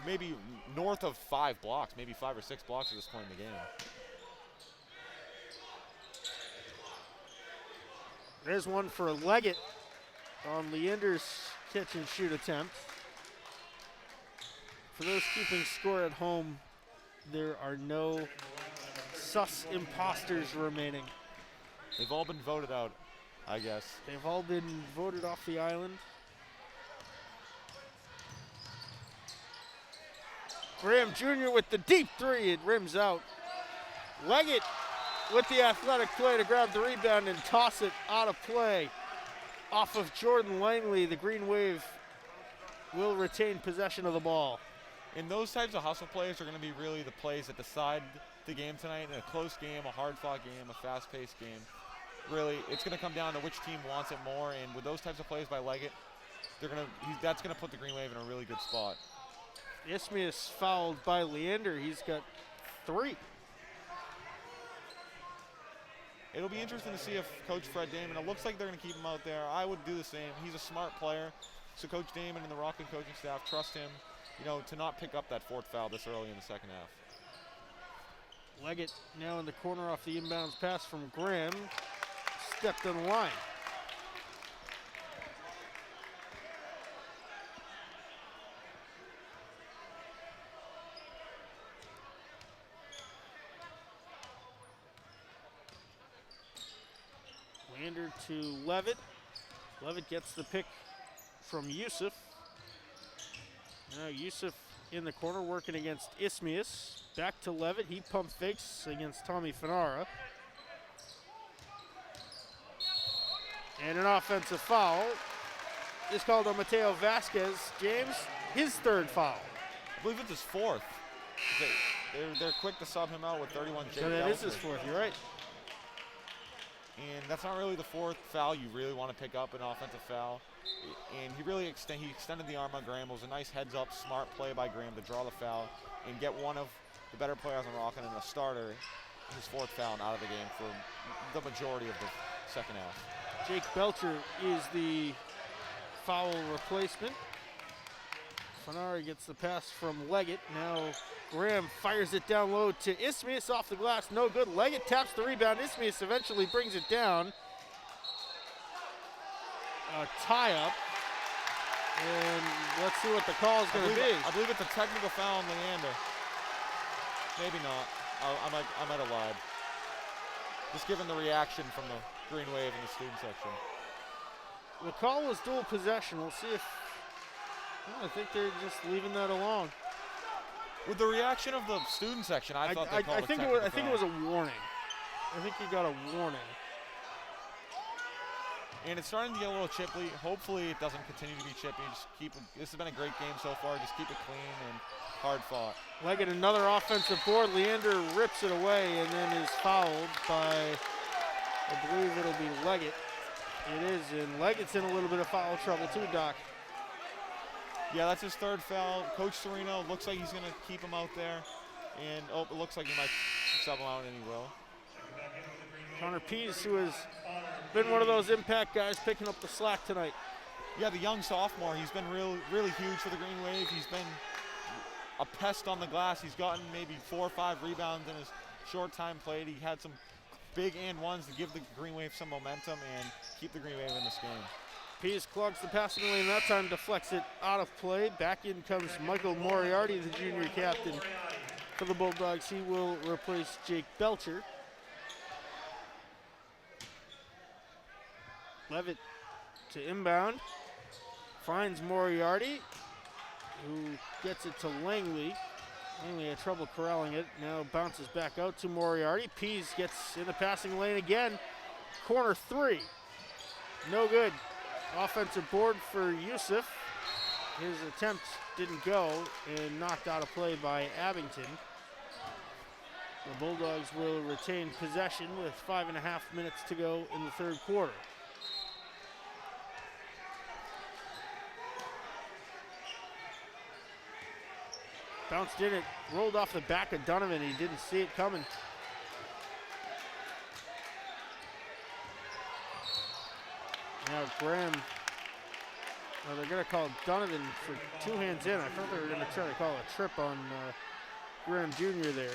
maybe north of 5 blocks, maybe 5 or 6 blocks at this point in the game. There's one for Leggett on Leander's catch and shoot attempt. For those keeping score at home, there are no sus imposters remaining. They've all been voted out, I guess. They've all been voted off the island. Graham Jr. with the deep 3, it rims out. Leggett with the athletic play to grab the rebound and toss it out of play. Off of Jordan Langley, the Green Wave will retain possession of the ball. And those types of hustle plays are going to be really the plays that decide the game tonight. In a close game, a hard-fought game, a fast-paced game. Really, it's going to come down to which team wants it more, and with those types of plays by Leggett, that's going to put the Green Wave in a really good spot. Isthmius fouled by Leander. He's got 3. It'll be interesting to see if Coach Fred Damon, it looks like they're going to keep him out there. I would do the same. He's a smart player. So Coach Damon and the Rockland coaching staff trust him, to not pick up that 4th foul this early in the second half. Leggett now in the corner off the inbounds pass from Graham. Stepped on the line. Leander to Levitt. Levitt gets the pick from Yusuf. Now Yusuf in the corner working against Isthmius. Back to Levitt. He pump fakes against Tommy Fanara. And an offensive foul is called on Mateo Vasquez. James, his 3rd foul. I believe it's his 4th. They're quick to sub him out with 31 J. So that is his 4th, you're right. And that's not really the 4th foul you really want to pick up, an offensive foul. And he really extended the arm on Graham. It was a nice heads-up, smart play by Graham to draw the foul and get one of the better players on Rockland and a starter, his 4th foul, out of the game for the majority of the second half. Jake Belcher is the foul replacement. Fanara gets the pass from Leggett. Now Graham fires it down low to Isthmius off the glass. No good. Leggett taps the rebound. Isthmius eventually brings it down. a tie-up. And let's see what the call is going to be. I believe it's a technical foul on Leander. Maybe not. I might have lied. Just given the reaction from the Green Wave in the student section. The call was dual possession. We'll see if... I think they're just leaving that alone. With the reaction of the student section, I thought they called I think it was a warning. I think he got a warning. And it's starting to get a little chippy. Hopefully it doesn't continue to be chippy. This has been a great game so far. Just keep it clean and hard fought. Leggett, another offensive board. Leander rips it away and then is fouled by, I believe it'll be Leggett. It is, and Leggett's in a little bit of foul trouble too, Doc. Yeah, that's his third foul. Coach Serino looks like he's going to keep him out there. And, it looks like he might sub him out, and he will. Connor Pease, who has been one of those impact guys picking up the slack tonight. Yeah, the young sophomore. He's been really huge for the Green Wave. He's been a pest on the glass. He's gotten maybe 4 or 5 rebounds in his short time played. He had some big and ones to give the Green Wave some momentum and keep the Green Wave in this game. Pease clogs the passing lane that time, deflects it out of play. Back in comes Michael Moriarty, the junior captain for the Bulldogs. He will replace Jake Belcher. Levitt to inbound, finds Moriarty, who gets it to Langley. Langley had trouble corralling it, now bounces back out to Moriarty. Pease gets in the passing lane again, corner 3, no good. Offensive board for Yusuf. His attempt didn't go and knocked out of play by Abington. The Bulldogs will retain possession with 5.5 minutes to go in the third quarter. Bounced in it, rolled off the back of Donovan. He didn't see it coming. Now Graham, they're going to call Donovan for 2 hands in. I thought they were going to try to call a trip on Graham Jr. there.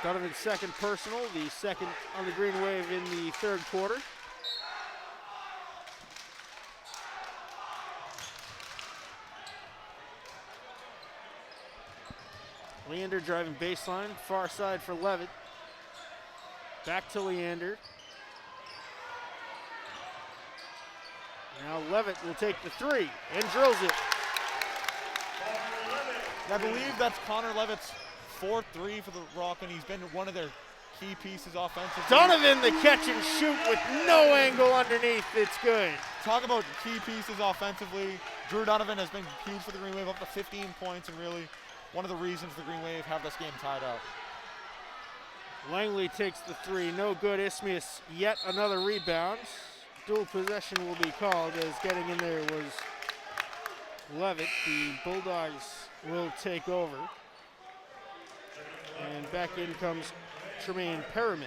Donovan's second personal, the second on the Green Wave in the third quarter. Leander driving baseline, far side for Levitt. Back to Leander. Now Levitt will take the 3 and drills it. I believe that's Connor Levitt's 4th 3 for the Rockland. He's been one of their key pieces offensively. Donovan the catch and shoot with no angle underneath. It's good. Talk about key pieces offensively. Drew Donovan has been huge for the Green Wave, up to 15 points, and really one of the reasons the Green Wave have this game tied up. Langley takes the 3, no good. Ismius yet another rebound. Dual possession will be called as getting in there was Levitt. The Bulldogs will take over. And back in comes Tremaine Perriman.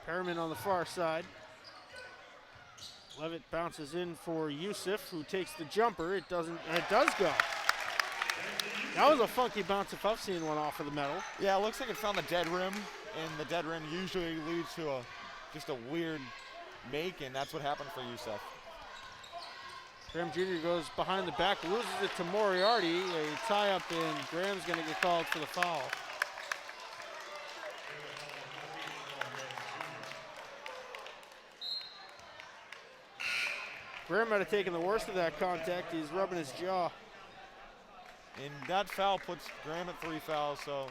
Perriman on the far side. Levitt bounces in for Yusuf, who takes the jumper. It does go. That was a funky bounce if I've seen one off of the metal. Yeah, it looks like it found the dead rim, and the dead rim usually leads to just a weird make, and that's what happened for Yusuf. Graham Jr. goes behind the back, loses it to Moriarty. A tie-up, and Graham's going to get called for the foul. Graham might have taken the worst of that contact. He's rubbing his jaw. And that foul puts Graham at 3 fouls, so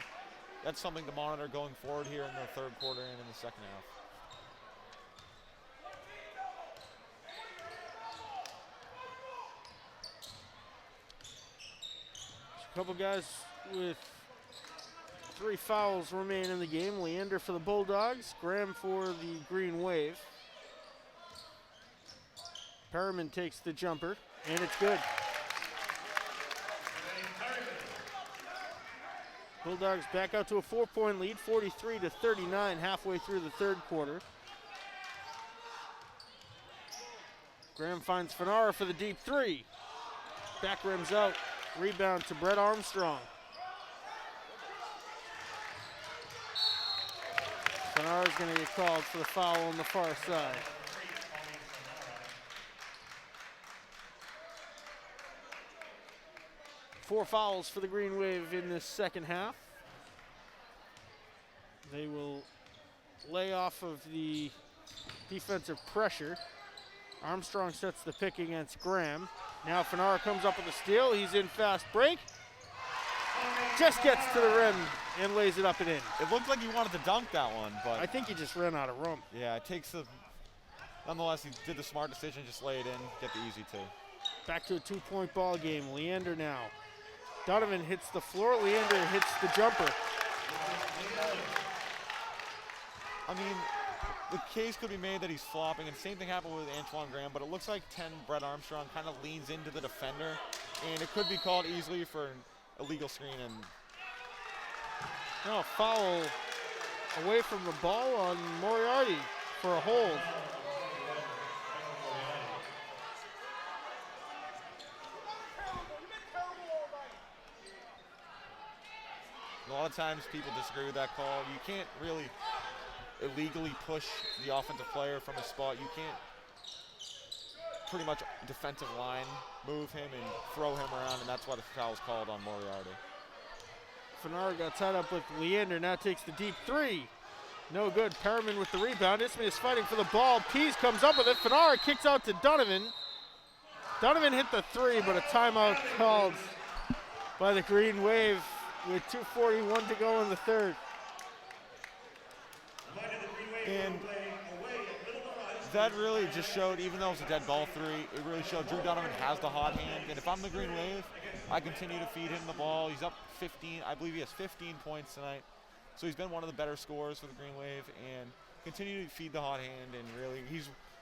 that's something to monitor going forward here in the third quarter and in the second half. A couple guys with 3 fouls remain in the game. Leander for the Bulldogs, Graham for the Green Wave. Perriman takes the jumper, and it's good. Bulldogs back out to a 4-point lead, 43-39, halfway through the third quarter. Graham finds Fanara for the deep 3. Back rims out, rebound to Brett Armstrong. Fenara's going to get called for the foul on the far side. Four fouls for the Green Wave in this second half. They will lay off of the defensive pressure. Armstrong sets the pick against Graham. Now Fenara comes up with a steal. He's in fast break. Just gets to the rim and lays it up and in. It looked like he wanted to dunk that one, but I think he just ran out of room. yeah, it takes the. Nonetheless, he did the smart decision, just lay it in, get the easy two. Back to a 2-point ball game. Leander now. Donovan hits the floor. Leander hits the jumper. I mean, the case could be made that he's flopping, and same thing happened with Antoine Graham, but it looks like 10 Brett Armstrong kind of leans into the defender, and it could be called easily for an illegal screen. And now a foul away from the ball on Moriarty for a hold. a lot of times people disagree with that call. You can't really illegally push the offensive player from a spot. You can't pretty much defensive line move him and throw him around, and that's why the foul was called on Moriarty. Fenara got tied up with Leander, now takes the deep three. No good. Perriman with the rebound. Ismay is fighting for the ball. Pease comes up with it. Fenara kicks out to Donovan. Donovan hit the three, but a timeout called by the Green Wave with 2:41 to go in the third. And that really just showed, even though it was a dead ball three, it really showed Drew Donovan has the hot hand. And if I'm the Green Wave, I continue to feed him the ball. He's up 15. I believe he has 15 points tonight. So he's been one of the better scorers for the Green Wave, and continue to feed the hot hand. And really,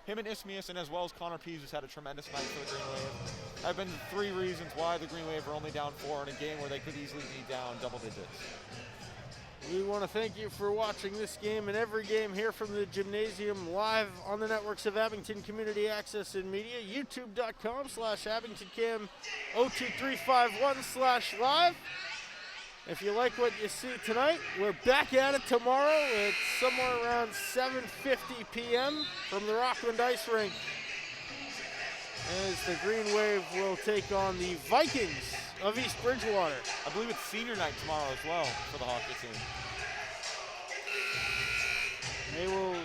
him and Ismias, and as well as Connor Pease, has had a tremendous night for the Green Wave. Have been the three reasons why the Green Wave are only down 4 in a game where they could easily be down double digits. We want to thank you for watching this game and every game here from the gymnasium live on the networks of Abington Community Access and Media, youtube.com/AbingtonCam02351/live. If you like what you see tonight, we're back at it tomorrow. It's somewhere around 7:50 p.m. from the Rockland Ice Rink, as the Green Wave will take on the Vikings of East Bridgewater. I believe it's senior night tomorrow as well for the hockey team. They will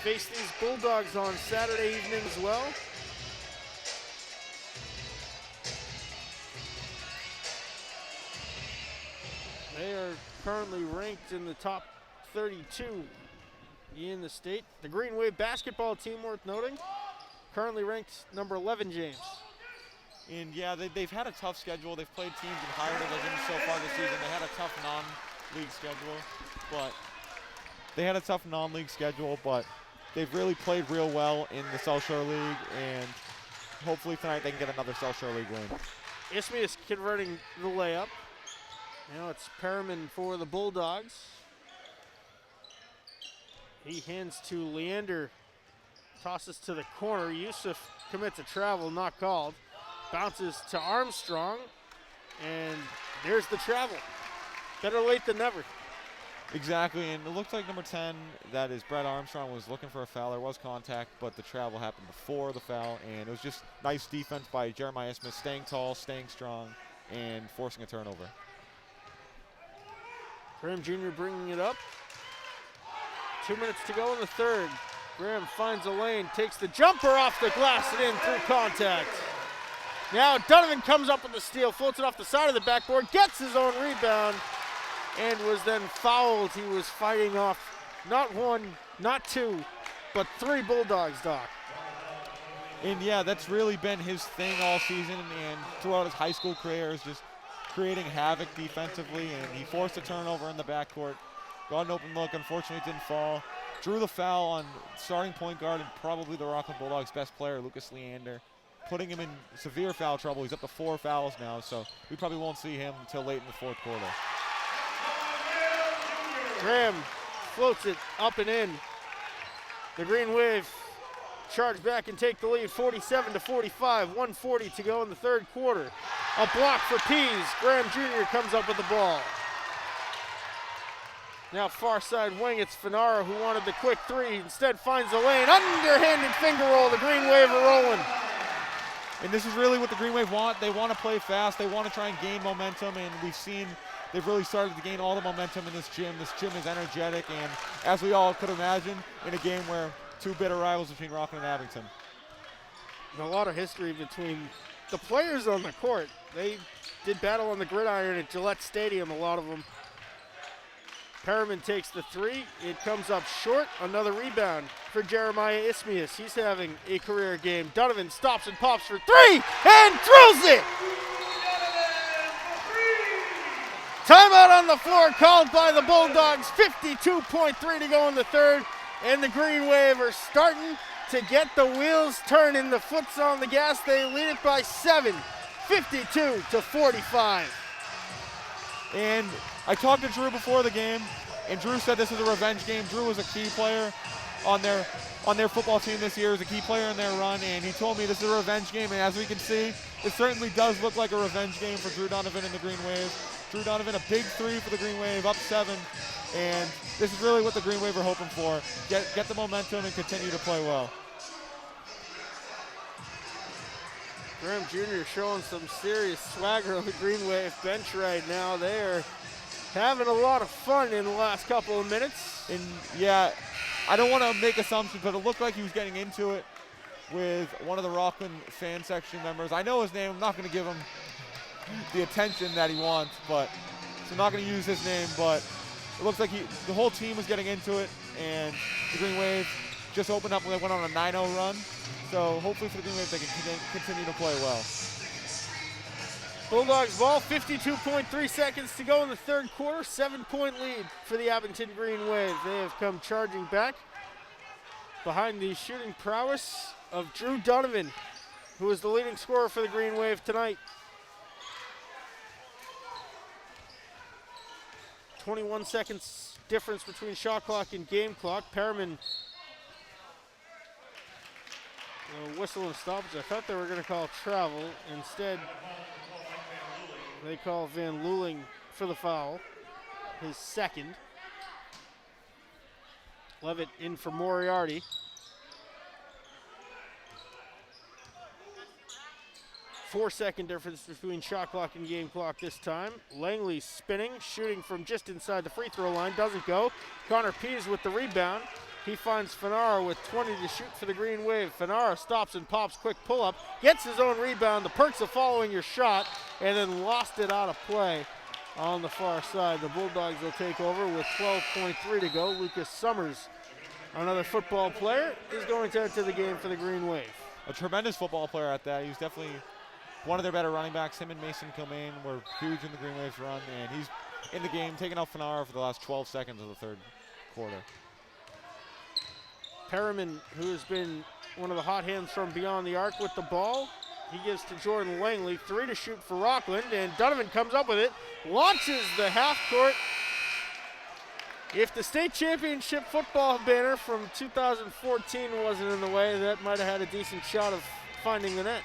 face these Bulldogs on Saturday evening as well. They are currently ranked in the top 32 in the state. The Green Wave basketball team, worth noting, currently ranked number 11, James. And yeah, they've had a tough schedule. They've played teams in higher divisions so far this season. They had a tough non-league schedule, but they've really played real well in the South Shore League, and hopefully tonight they can get another South Shore League win. Ismay is converting the layup. Now it's Perriman for the Bulldogs. He hands to Leander, tosses to the corner. Yusuf commits a travel, not called. Bounces to Armstrong, and there's the travel. Better late than never. Exactly, and it looked like number 10, that is Brett Armstrong, was looking for a foul. There was contact, but the travel happened before the foul, and it was just nice defense by Jeremiah Smith, staying tall, staying strong, and forcing a turnover. Graham Jr. bringing it up. 2 minutes to go in the third. Graham finds a lane, takes the jumper off the glass and in through contact. Now Donovan comes up with the steal, floats it off the side of the backboard, gets his own rebound, and was then fouled. He was fighting off not one, not two, but 3 Bulldogs, Doc. And yeah, that's really been his thing all season and throughout his high school career, is just creating havoc defensively, and he forced a turnover in the backcourt. Got an open look, unfortunately it didn't fall. Drew the foul on starting point guard and probably the Rockland Bulldogs' best player, Lucas Leander, putting him in severe foul trouble. He's up to 4 fouls now, so we probably won't see him until late in the fourth quarter. Graham floats it up and in. The Green Wave charge back and take the lead, 47-45, 1:40 to go in the third quarter. A block for Pease. Graham Jr. comes up with the ball. Now far side wing, it's Fanara who wanted the quick three. Instead finds the lane. Underhanded finger roll, the Green Wave are rolling. And this is really what the Green Wave want. They want to play fast. They want to try and gain momentum, and we've seen they've really started to gain all the momentum in this gym. This gym is energetic, and as we all could imagine, in a game where two bitter rivals between Rockland and Abington. And a lot of history between the players on the court. They did battle on the gridiron at Gillette Stadium, a lot of them. Perriman takes the three. It comes up short. Another rebound for Jeremiah Ismias. He's having a career game. Donovan stops and pops for three and drills it. Timeout on the floor called by the Bulldogs. 52.3 to go in the third. And the Green Wave are starting to get the wheels turning. The foot's on the gas. They lead it by 7, 52-45. And I talked to Drew before the game, and Drew said this is a revenge game. Drew was a key player on their football team this year, was a key player in their run, and he told me this is a revenge game, and as we can see, it certainly does look like a revenge game for Drew Donovan and the Green Wave. Drew Donovan, a big three for the Green Wave, up 7, and this is really what the Green Wave are hoping for. Get the momentum and continue to play well. Graham Jr. showing some serious swagger on the Green Wave bench right now. They're having a lot of fun in the last couple of minutes. And yeah, I don't want to make assumptions, but it looked like he was getting into it with one of the Rockland fan section members. I know his name. I'm not going to give him the attention that he wants, but so I'm not going to use his name. But it looks like the whole team was getting into it, and the Green Wave just opened up when they went on a 9-0 run. So hopefully for the Green Wave they can continue to play well. Bulldogs ball, 52.3 seconds to go in the third quarter. 7-point lead for the Abington Green Wave. They have come charging back behind the shooting prowess of Drew Donovan, who is the leading scorer for the Green Wave tonight. 21 seconds difference between shot clock and game clock. Perriman whistle and stoppage. I thought they were going to call travel. Instead, they call Van Luling for the foul, his second. Levitt in for Moriarty. Four-second difference between shot clock and game clock this time. Langley spinning, shooting from just inside the free throw line. Doesn't go. Connor Pease with the rebound. He finds Fanara with 20 to shoot for the Green Wave. Fanara stops and pops, quick pull-up, gets his own rebound. The perks of following your shot, and then lost it out of play on the far side. The Bulldogs will take over with 12.3 to go. Lucas Summers, another football player, is going to enter the game for the Green Wave. A tremendous football player at that. He was definitely one of their better running backs. Him and Mason Kilmaine were huge in the Green Wave's run, and he's in the game, taking out Fanara for the last 12 seconds of the third quarter. Perriman, who has been one of the hot hands from beyond the arc with the ball. He gives to Jordan Langley. 3 to shoot for Rockland, and Donovan comes up with it. Launches the half court. If the state championship football banner from 2014 wasn't in the way, that might have had a decent shot of finding the net.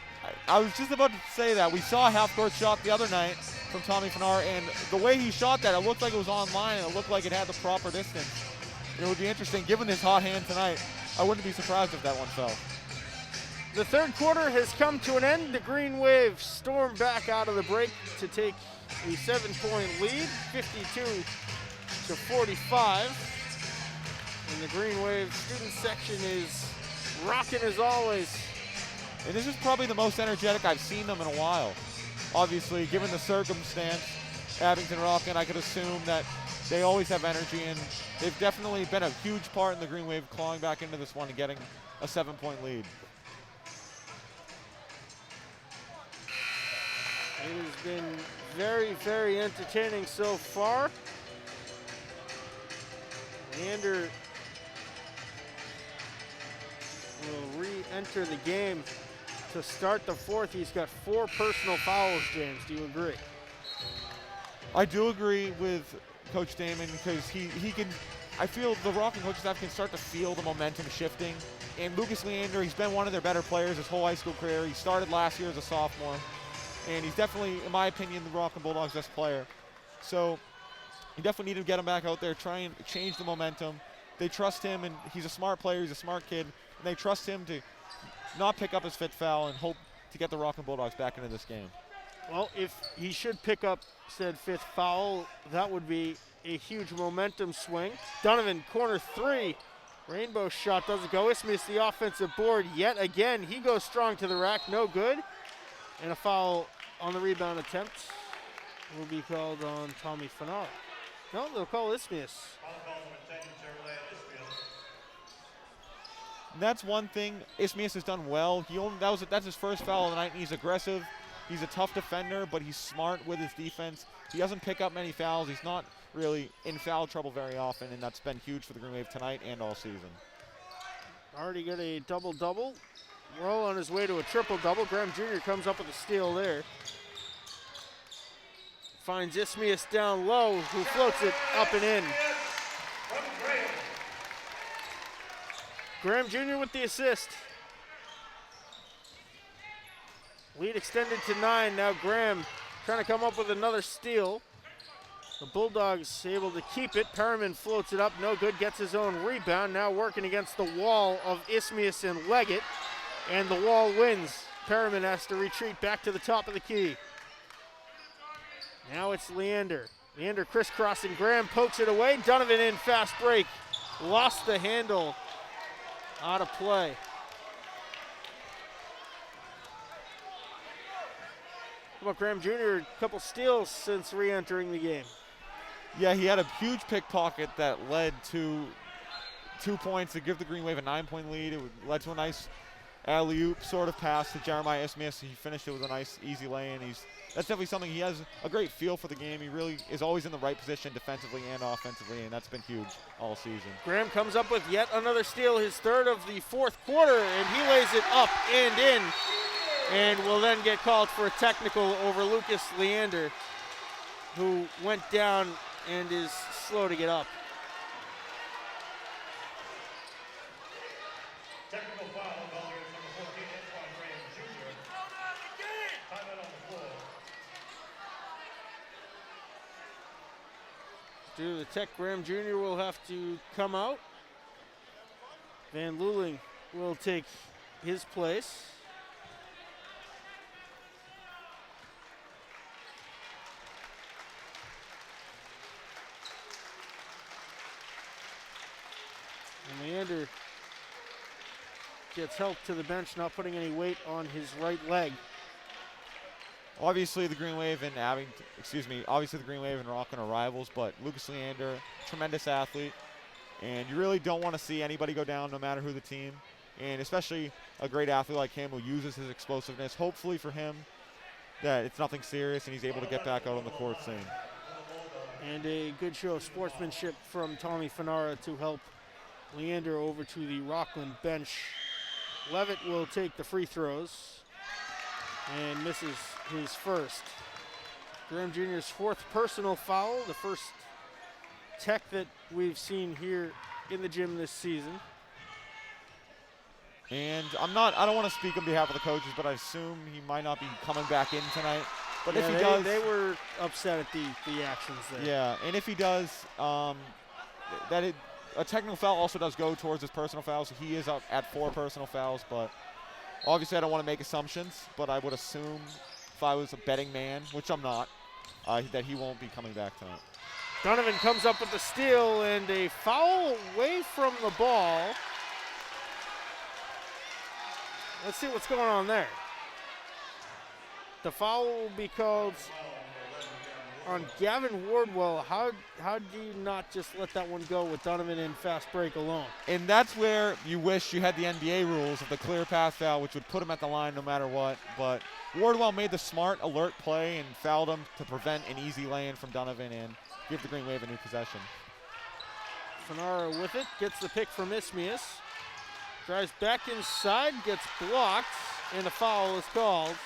I was just about to say that. We saw a half-court shot the other night from Tommy Fanara, and the way he shot that, it looked like it was online, and it looked like it had the proper distance. It would be interesting, given his hot hand tonight, I wouldn't be surprised if that one fell. The third quarter has come to an end. The Green Wave storm back out of the break to take a 7-point lead, 52-45. And the Green Wave student section is rocking as always. And this is probably the most energetic I've seen them in a while. Obviously, given the circumstance, Abington Rockland, I could assume that they always have energy, and they've definitely been a huge part in the Green Wave clawing back into this one and getting a 7-point lead. It has been very, very entertaining so far. Leander will re-enter the game to start the fourth. He's got 4 personal fouls, James. Do you agree? I do agree with Coach Damon because he can, I feel the Rockland coaching staff can start to feel the momentum shifting. And Lucas Leander, he's been one of their better players his whole high school career. He started last year as a sophomore. And he's definitely, in my opinion, the Rockland Bulldogs' best player. So You definitely need to get him back out there, try and change the momentum. They trust him, and he's a smart player. He's a smart kid. And they trust him to not pick up his fifth foul and hope to get the Rockland Bulldogs back into this game. Well, if he should pick up said fifth foul, that would be a huge momentum swing. Donovan, corner three. Rainbow shot doesn't go. Isthmius the offensive board yet again. He goes strong to the rack, no good. And a foul on the rebound attempt will be called on Tommy Fanar. No, they'll call Isthmius. And that's one thing Isthmius has done well. That's his first foul of the night, and he's aggressive. He's a tough defender, but he's smart with his defense. He doesn't pick up many fouls. He's not really in foul trouble very often, and that's been huge for the Green Wave tonight and all season. Already got a double-double. Well on his way to a triple-double. Graham Jr. comes up with a steal there. Finds Isthmius down low, who floats it up and in. Graham Jr. with the assist. Lead extended to 9. Now Graham trying to come up with another steal. The Bulldogs able to keep it. Perriman floats it up, no good, gets his own rebound. Now working against the wall of Isthmius and Leggett, and the wall wins. Perriman has to retreat back to the top of the key. Now it's Leander. Leander crisscrossing. Graham pokes it away. Donovan in, fast break. Lost the handle. Out of play. How about Graham Jr.? A couple steals since re-entering the game. Yeah, he had a huge pickpocket that led to 2 points to give the Green Wave a 9-point lead. It led to a nice alley-oop sort of pass to Jeremiah Isthmius. He finished it with a nice, easy lay-in. That's definitely something. He has a great feel for the game. He really is always in the right position defensively and offensively, and that's been huge all season. Graham comes up with yet another steal, his third of the fourth quarter, and he lays it up and in, and will then get called for a technical over Lucas Leander, who went down and is slow to get up. Technical foul on number 14, Antoine Graham Jr. Timeout on the floor. Due to the tech, Graham Jr. will have to come out. Van Luling will take his place. And Leander gets help to the bench, not putting any weight on his right leg. Obviously, the Green Wave and obviously the Green Wave and Rockland are rivals, but Lucas Leander, tremendous athlete, and you really don't want to see anybody go down no matter who the team, and especially a great athlete like him who uses his explosiveness. Hopefully for him that it's nothing serious and he's able to get back out on the court soon. And a good show of sportsmanship from Tommy Fanara to help Leander over to the Rockland bench. Levitt will take the free throws and misses his first. Graham Jr.'s fourth personal foul, the first tech that we've seen here in the gym this season. And I don't want to speak on behalf of the coaches, but I assume he might not be coming back in tonight. But yeah, if he does, they were upset at the actions there. Yeah, and if he does, a technical foul also does go towards his personal fouls. So he is up at 4 personal fouls, but obviously I don't want to make assumptions, but I would assume if I was a betting man, which I'm not, that he won't be coming back tonight. Donovan comes up with the steal and a foul away from the ball. Let's see what's going on there. The foul will be called on Gavin Wardwell. How do you not just let that one go with Donovan in fast break alone? And that's where you wish you had the NBA rules of the clear path foul, which would put him at the line no matter what. But Wardwell made the smart, alert play and fouled him to prevent an easy lay-in from Donovan and give the Green Wave a new possession. Fanara with it, gets the pick from Isthmius. Drives back inside, gets blocked, and a foul is called.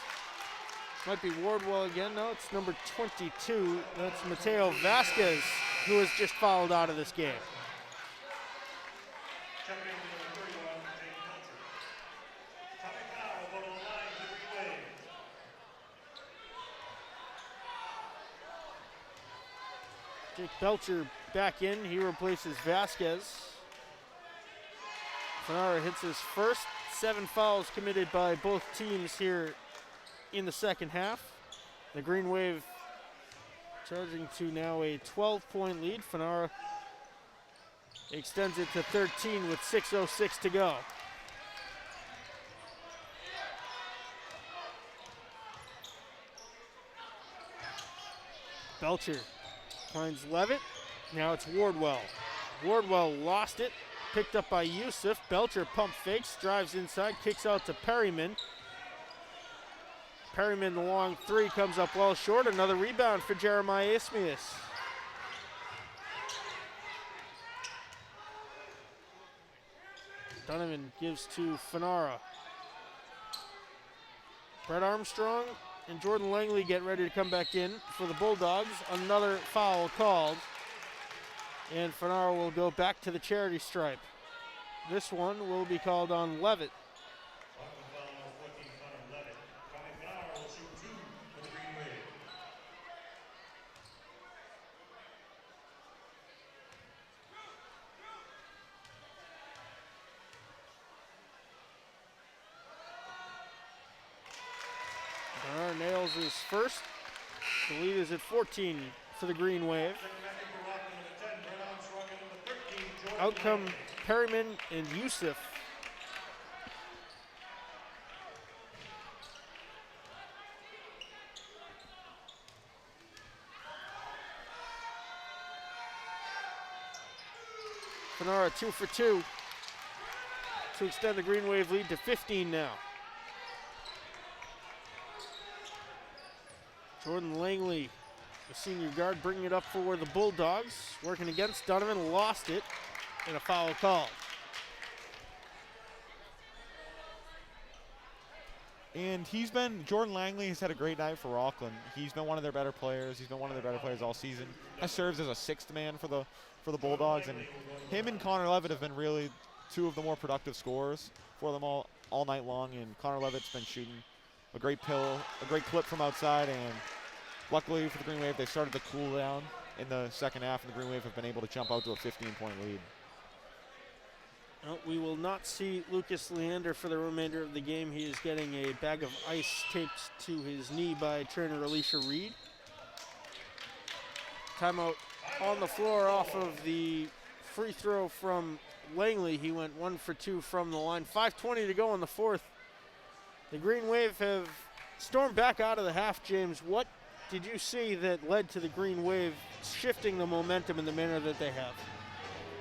Might be Wardwell again. No, it's number 22. That's Mateo Vasquez, who has just fouled out of this game. Jake Belcher back in. He replaces Vasquez. Fanara hits his first. 7 fouls committed by both teams here in the second half. The Green Wave charging to now a 12-point lead. Fanara extends it to 13 with 6:06 to go. Belcher finds Levitt. Now it's Wardwell. Wardwell lost it. Picked up by Yusuf. Belcher pump fakes, drives inside, kicks out to Perryman. Perryman, the long three, comes up well short. Another rebound for Jeremiah Ismias. Donovan gives to Fanara. Brett Armstrong and Jordan Langley get ready to come back in for the Bulldogs. Another foul called. And Fanara will go back to the charity stripe. This one will be called on Levitt. Fanara nails his first. The lead is at 14 for the Green Wave. Out come Perryman and Yusuf. Fanara 2 for 2 to extend the Green Wave lead to 15 now. Jordan Langley, the senior guard, bringing it up for the Bulldogs. Working against Donovan, lost it. And a foul call. And Jordan Langley has had a great night for Rockland. He's been one of their better players. He's been one of their better players all season. He serves as a sixth man for the Bulldogs. And him and Connor Levitt have been really two of the more productive scorers for them all night long. And Connor Levitt's been shooting a great clip from outside. And luckily for the Green Wave, they started to cool down in the second half, and the Green Wave have been able to jump out to a 15-point lead. No, we will not see Lucas Leander for the remainder of the game. He is getting a bag of ice taped to his knee by trainer Alicia Reed. Timeout on the floor off of the free throw from Langley. He went 1 for 2 from the line. 5:20 to go in the fourth. The Green Wave have stormed back out of the half. James, what did you see that led to the Green Wave shifting the momentum in the manner that they have?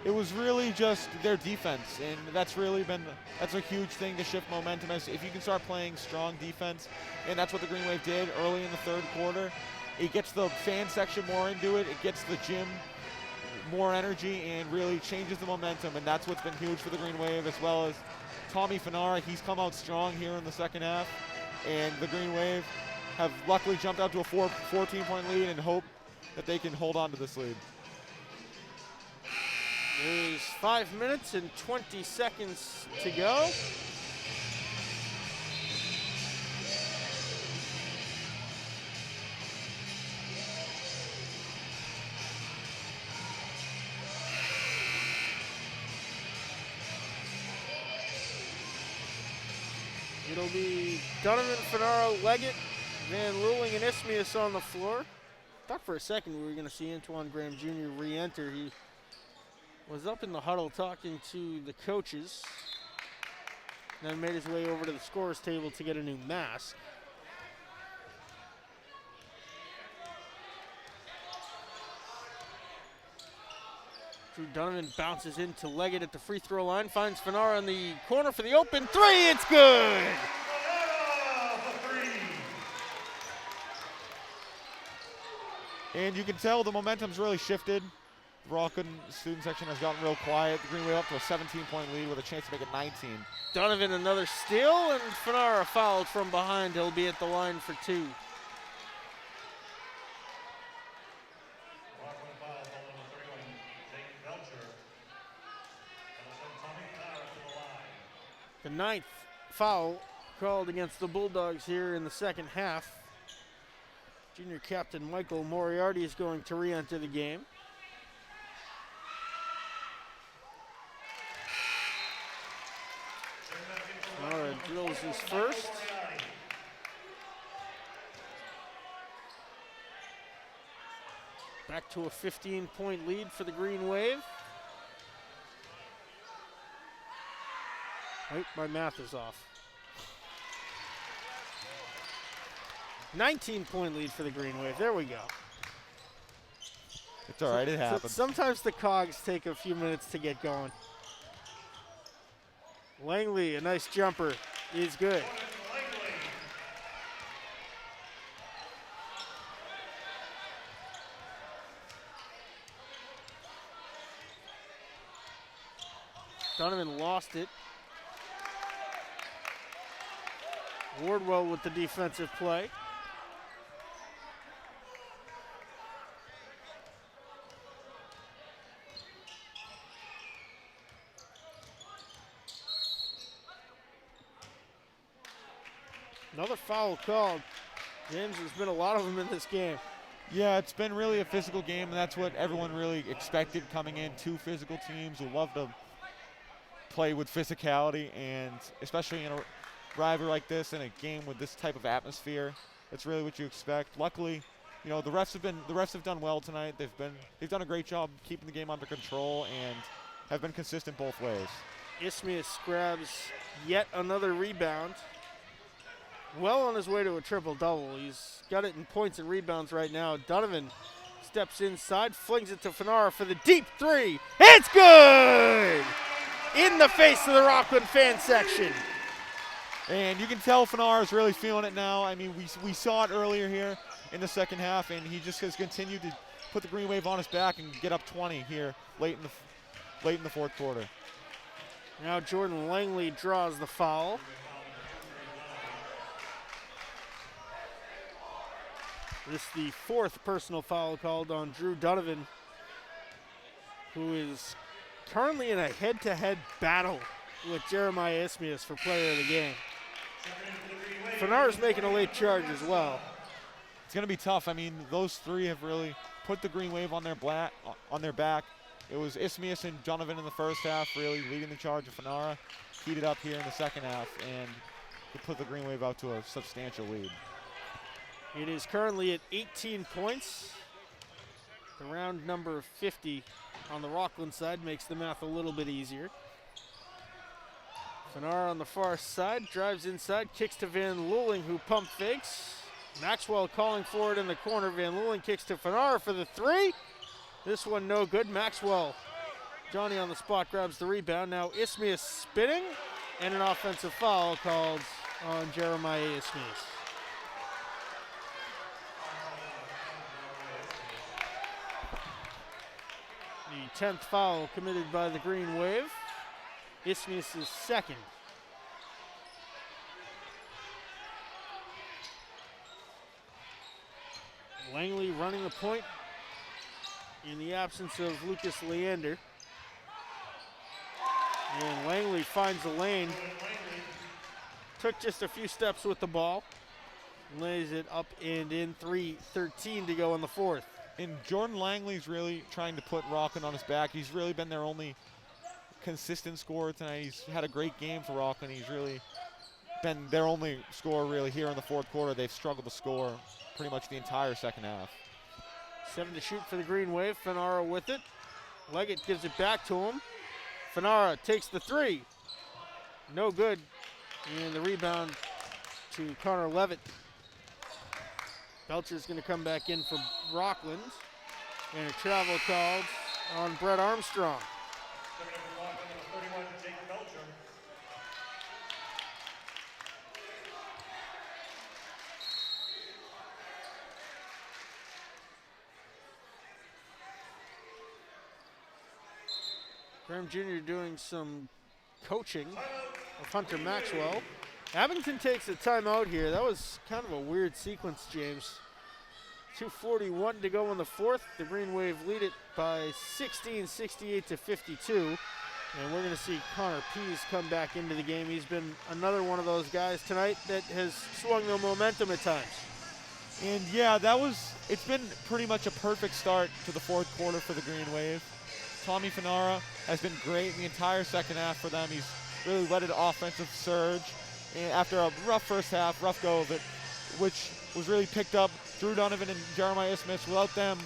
It was really just their defense, and that's a huge thing to shift momentum. As if you can start playing strong defense, and that's what the Green Wave did early in the third quarter. It gets the fan section more into it. It gets the gym more energy and really changes the momentum, and that's what's been huge for the Green Wave, as well as Tommy Fanara. He's come out strong here in the second half, and the Green Wave have luckily jumped out to a 14-point lead and hope that they can hold on to this lead. There's 5 minutes and 20 seconds to go. It'll be Donovan, Fanara, Leggett, Van Luling, and Ismias on the floor. Thought for a second we were going to see Antoine Graham Jr. re-enter. He was up in the huddle talking to the coaches, then made his way over to the scorer's table to get a new mask. Drew Donovan bounces into Leggett at the free throw line, finds Fanara in the corner for the open three. It's good! And you can tell the momentum's really shifted. The Rockland student section has gotten real quiet. The Green Wave up to a 17-point lead with a chance to make it 19. Donovan another steal, and Fanara fouled from behind. He'll be at the line for 2. The 9th foul called against the Bulldogs here in the second half. Junior captain Michael Moriarty is going to re-enter the game. drills his first. Back to a 15-point lead for the Green Wave. Wait, my math is off. 19-point lead for the Green Wave. There we go. It's all right. It happens. Sometimes the cogs take a few minutes to get going. Langley, a nice jumper, is good. Donovan lost it. Wardwell with the defensive play. Another foul called. James, there's been a lot of them in this game. Yeah, it's been really a physical game, and that's what everyone really expected coming in. Two physical teams who love to play with physicality, and especially in a rivalry like this, in a game with this type of atmosphere, that's really what you expect. Luckily, you know, the refs have done well tonight. They've done a great job keeping the game under control and have been consistent both ways. Ismias grabs yet another rebound. Well on his way to a triple-double. He's got it in points and rebounds right now. Donovan steps inside, flings it to Fanara for the deep three. It's good! In the face of the Rockland fan section. And you can tell Fanara is really feeling it now. I mean, we saw it earlier here in the second half, and he just has continued to put the Green Wave on his back and get up 20 here late in the fourth quarter. Now Jordan Langley draws the foul. This is the fourth personal foul called on Drew Donovan, who is currently in a head-to-head battle with Jeremiah Ismias for player of the game. Fanara's making a late charge as well. It's going to be tough. I mean, those three have really put the Green Wave on their back. It was Ismias and Donovan in the first half really leading the charge of Fanara. Heated up here in the second half and put the Green Wave out to a substantial lead. It is currently at 18 points. The round number 50 on the Rockland side makes the math a little bit easier. Fanara on the far side, drives inside, kicks to Van Luling, who pump fakes. Maxwell calling for it in the corner. Van Luling kicks to Fanara for the three. This one no good. Maxwell, Johnny on the spot, grabs the rebound. Now Ismias spinning, and an offensive foul called on Jeremiah Ismias. The 10th foul committed by the Green Wave. Ismias' second. Langley running the point in the absence of Lucas Leander. And Langley finds the lane. Took just a few steps with the ball. Lays it up and in. 3:13 to go in the fourth. And Jordan Langley's really trying to put Rockland on his back. He's really been their only consistent scorer tonight. He's had a great game for Rockland. He's really been their only scorer really here in the fourth quarter. They've struggled to score pretty much the entire second half. 7 to shoot for the Green Wave. Fanara with it. Leggett gives it back to him. Fanara takes the three. No good. And the rebound to Connor Levitt. Belcher's going to come back in for Rockland. And a travel called on Brett Armstrong. Graham Jr. doing some coaching of Hunter Maxwell. Abington takes a timeout here. That was kind of a weird sequence, James. 2:41 to go in the fourth. The Green Wave lead it by 16, 68 to 52. And we're going to see Connor Pease come back into the game. He's been another one of those guys tonight that has swung the momentum at times. And yeah, it's been pretty much a perfect start to the fourth quarter for the Green Wave. Tommy Fanara has been great in the entire second half for them. He's really led an offensive surge. and after a rough first half, rough go of it, which was really picked up. Drew Donovan and Jeremiah Smith, without them,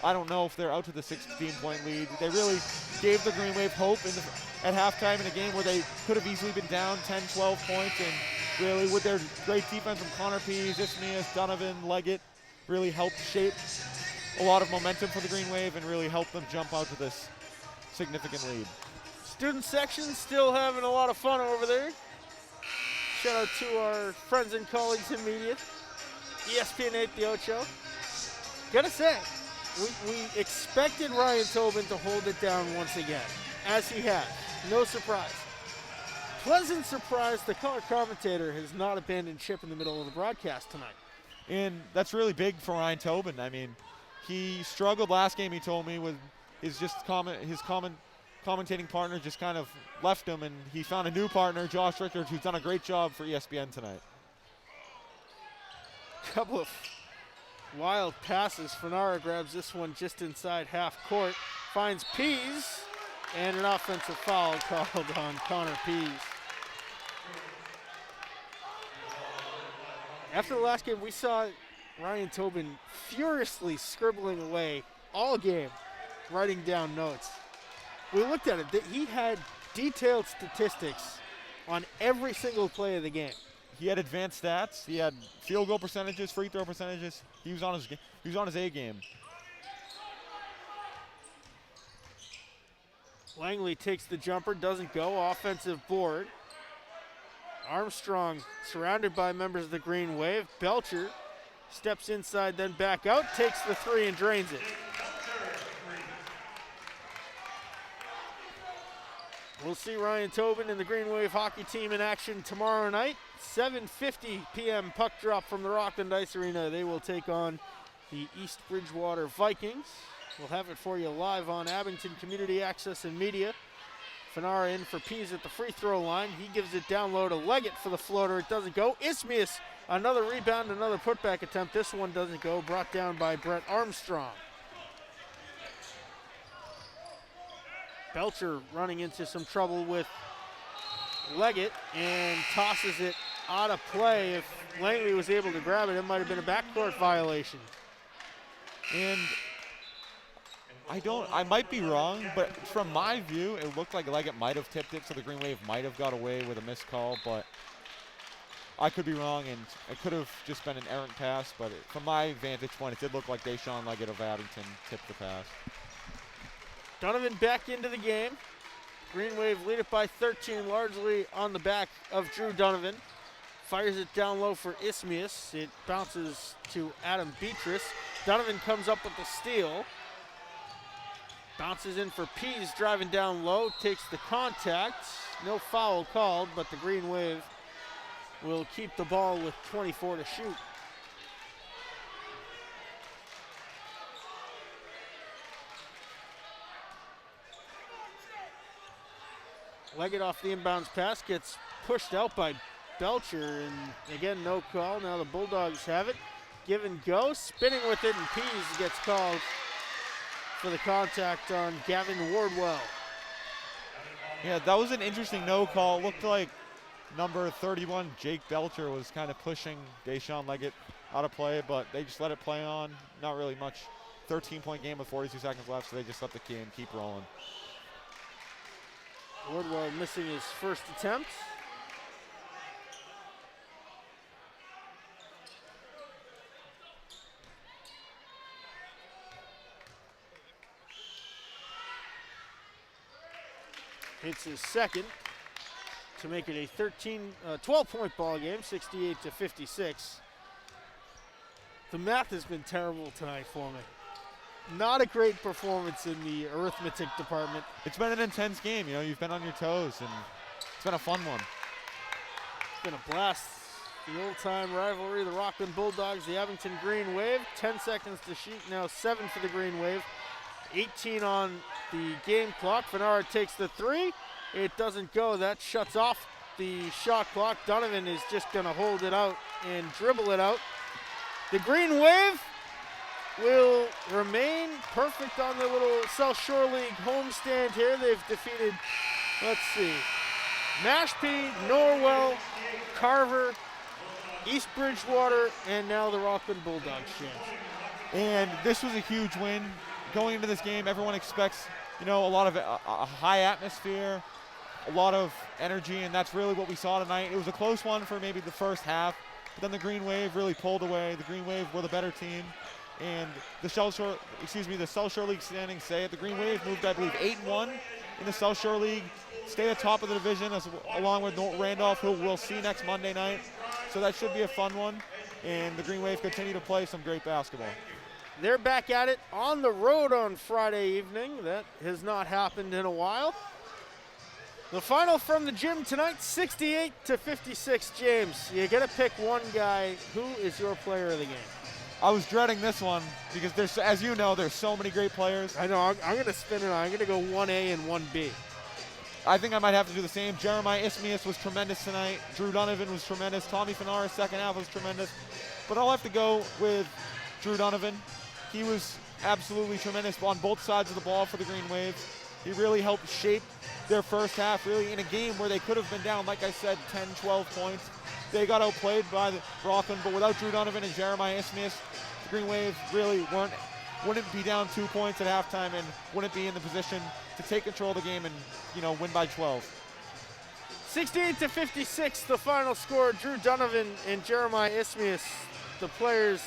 I don't know if they're out to the 16-point lead. They really gave the Green Wave hope at halftime in a game where they could have easily been down 10, 12 points, and really with their great defense from Connor Pease, Ismias, Donovan, Leggett, really helped shape a lot of momentum for the Green Wave and really helped them jump out to this significant lead. Student section still having a lot of fun over there. Shout out to our friends and colleagues in media. ESPN 8 The Ocho. Gotta say, we expected Ryan Tobin to hold it down once again, as he has. No surprise. Pleasant surprise, the color commentator has not abandoned ship in the middle of the broadcast tonight. And that's really big for Ryan Tobin. I mean, he struggled last game, he told me, with his commentating partner just kind of left him, and he found a new partner, Josh Rickard, who's done a great job for ESPN tonight. Couple of wild passes. Fenara grabs this one just inside half court, finds Pease, and an offensive foul called on Connor Pease. After the last game, we saw Ryan Tobin furiously scribbling away all game, writing down notes. We looked at it. He had detailed statistics on every single play of the game. He had advanced stats. He had field goal percentages, free throw percentages. He was on his A game. Langley takes the jumper, doesn't go. Offensive board. Armstrong surrounded by members of the Green Wave. Belcher steps inside, then back out, takes the three and drains it. We'll see Ryan Tobin and the Green Wave hockey team in action tomorrow night. 7:50 p.m. puck drop from the Rockland Ice Arena. They will take on the East Bridgewater Vikings. We'll have it for you live on Abington Community Access and Media. Fenara in for Pease at the free throw line. He gives it down low to Leggett for the floater. It doesn't go. Ismias, another rebound, another putback attempt. This one doesn't go. Brought down by Brett Armstrong. Belcher running into some trouble with Leggett and tosses it out of play. If Langley was able to grab it, it might have been a backcourt violation. And I might be wrong, but from my view, it looked like Leggett might have tipped it, so the Green Wave might have got away with a missed call, but I could be wrong, and it could have just been an errant pass, but from my vantage point, it did look like Deshaun Leggett of Abington tipped the pass. Donovan back into the game. Green Wave lead it by 13, largely on the back of Drew Donovan. Fires it down low for Ismias. It bounces to Adam Beatrice. Donovan comes up with the steal. Bounces in for Pease, driving down low, takes the contact. No foul called, but the Green Wave will keep the ball with 24 to shoot. Leggett off the inbounds pass, gets pushed out by Belcher, and again, no call. Now the Bulldogs have it. Give and go, spinning with it, and Pease gets called for the contact on Gavin Wardwell. Yeah, that was an interesting no call. It looked like number 31, Jake Belcher, was kind of pushing Deshaun Leggett out of play, but they just let it play on. Not really much. 13-point game with 42 seconds left, so they just let the game keep rolling. Wardwell missing his first attempt. Hits his second to make it a 12-point ball game, 68 to 56. The math has been terrible tonight for me. Not a great performance in the arithmetic department. It's been an intense game. You know, you've been on your toes, and it's been a fun one. It's been a blast. The old-time rivalry, the Rockland Bulldogs, the Abington Green Wave. 10 seconds to shoot, now 7 for the Green Wave. 18 on the game clock. Fenara takes the three. It doesn't go. That shuts off the shot clock. Donovan is just going to hold it out and dribble it out. The Green Wave will remain perfect on the little South Shore League homestand here. They've defeated, let's see, Mashpee, Norwell, Carver, East Bridgewater, and now the Rockland Bulldogs, James. And this was a huge win. Going into this game, everyone expects, a lot of a high atmosphere, a lot of energy, and that's really what we saw tonight. It was a close one for maybe the first half, but then the Green Wave really pulled away. The Green Wave were the better team, and the South Shore League standings say it. The Green Wave moved, I believe, 8-1 in the South Shore League, stay atop of the division along with Randolph, who we'll see next Monday night. So that should be a fun one, and the Green Wave continue to play some great basketball. They're back at it on the road on Friday evening. That has not happened in a while. The final from the gym tonight, 68-56, James. You got to pick one guy. Who is your player of the game? I was dreading this one because there's, as you know, there's so many great players. I know. I'm going to spin it on. I'm going to go 1A and 1B. I think I might have to do the same. Jeremiah Ismias was tremendous tonight. Drew Donovan was tremendous. Tommy Fanara, second half, was tremendous. But I'll have to go with Drew Donovan. He was absolutely tremendous on both sides of the ball for the Green Wave. He really helped shape their first half, really, in a game where they could have been down, like I said, 10, 12 points. They got outplayed by the Rockland, but without Drew Donovan and Jeremiah Ismias, the Green Wave really wouldn't be down 2 points at halftime and wouldn't be in the position to take control of the game and, win by 12. 68-56, the final score. Drew Donovan and Jeremiah Ismias, the players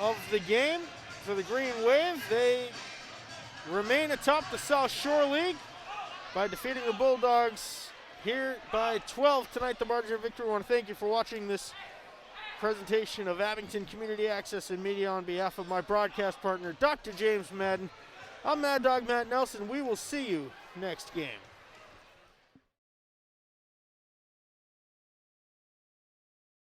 of the game for the Green Wave. They remain atop the South Shore League by defeating the Bulldogs here by 12 tonight, the margin of victory. I want to thank you for watching this presentation of Abington Community Access and Media on behalf of my broadcast partner, Dr. James Madden. I'm Mad Dog Matt Nelson. We will see you next game.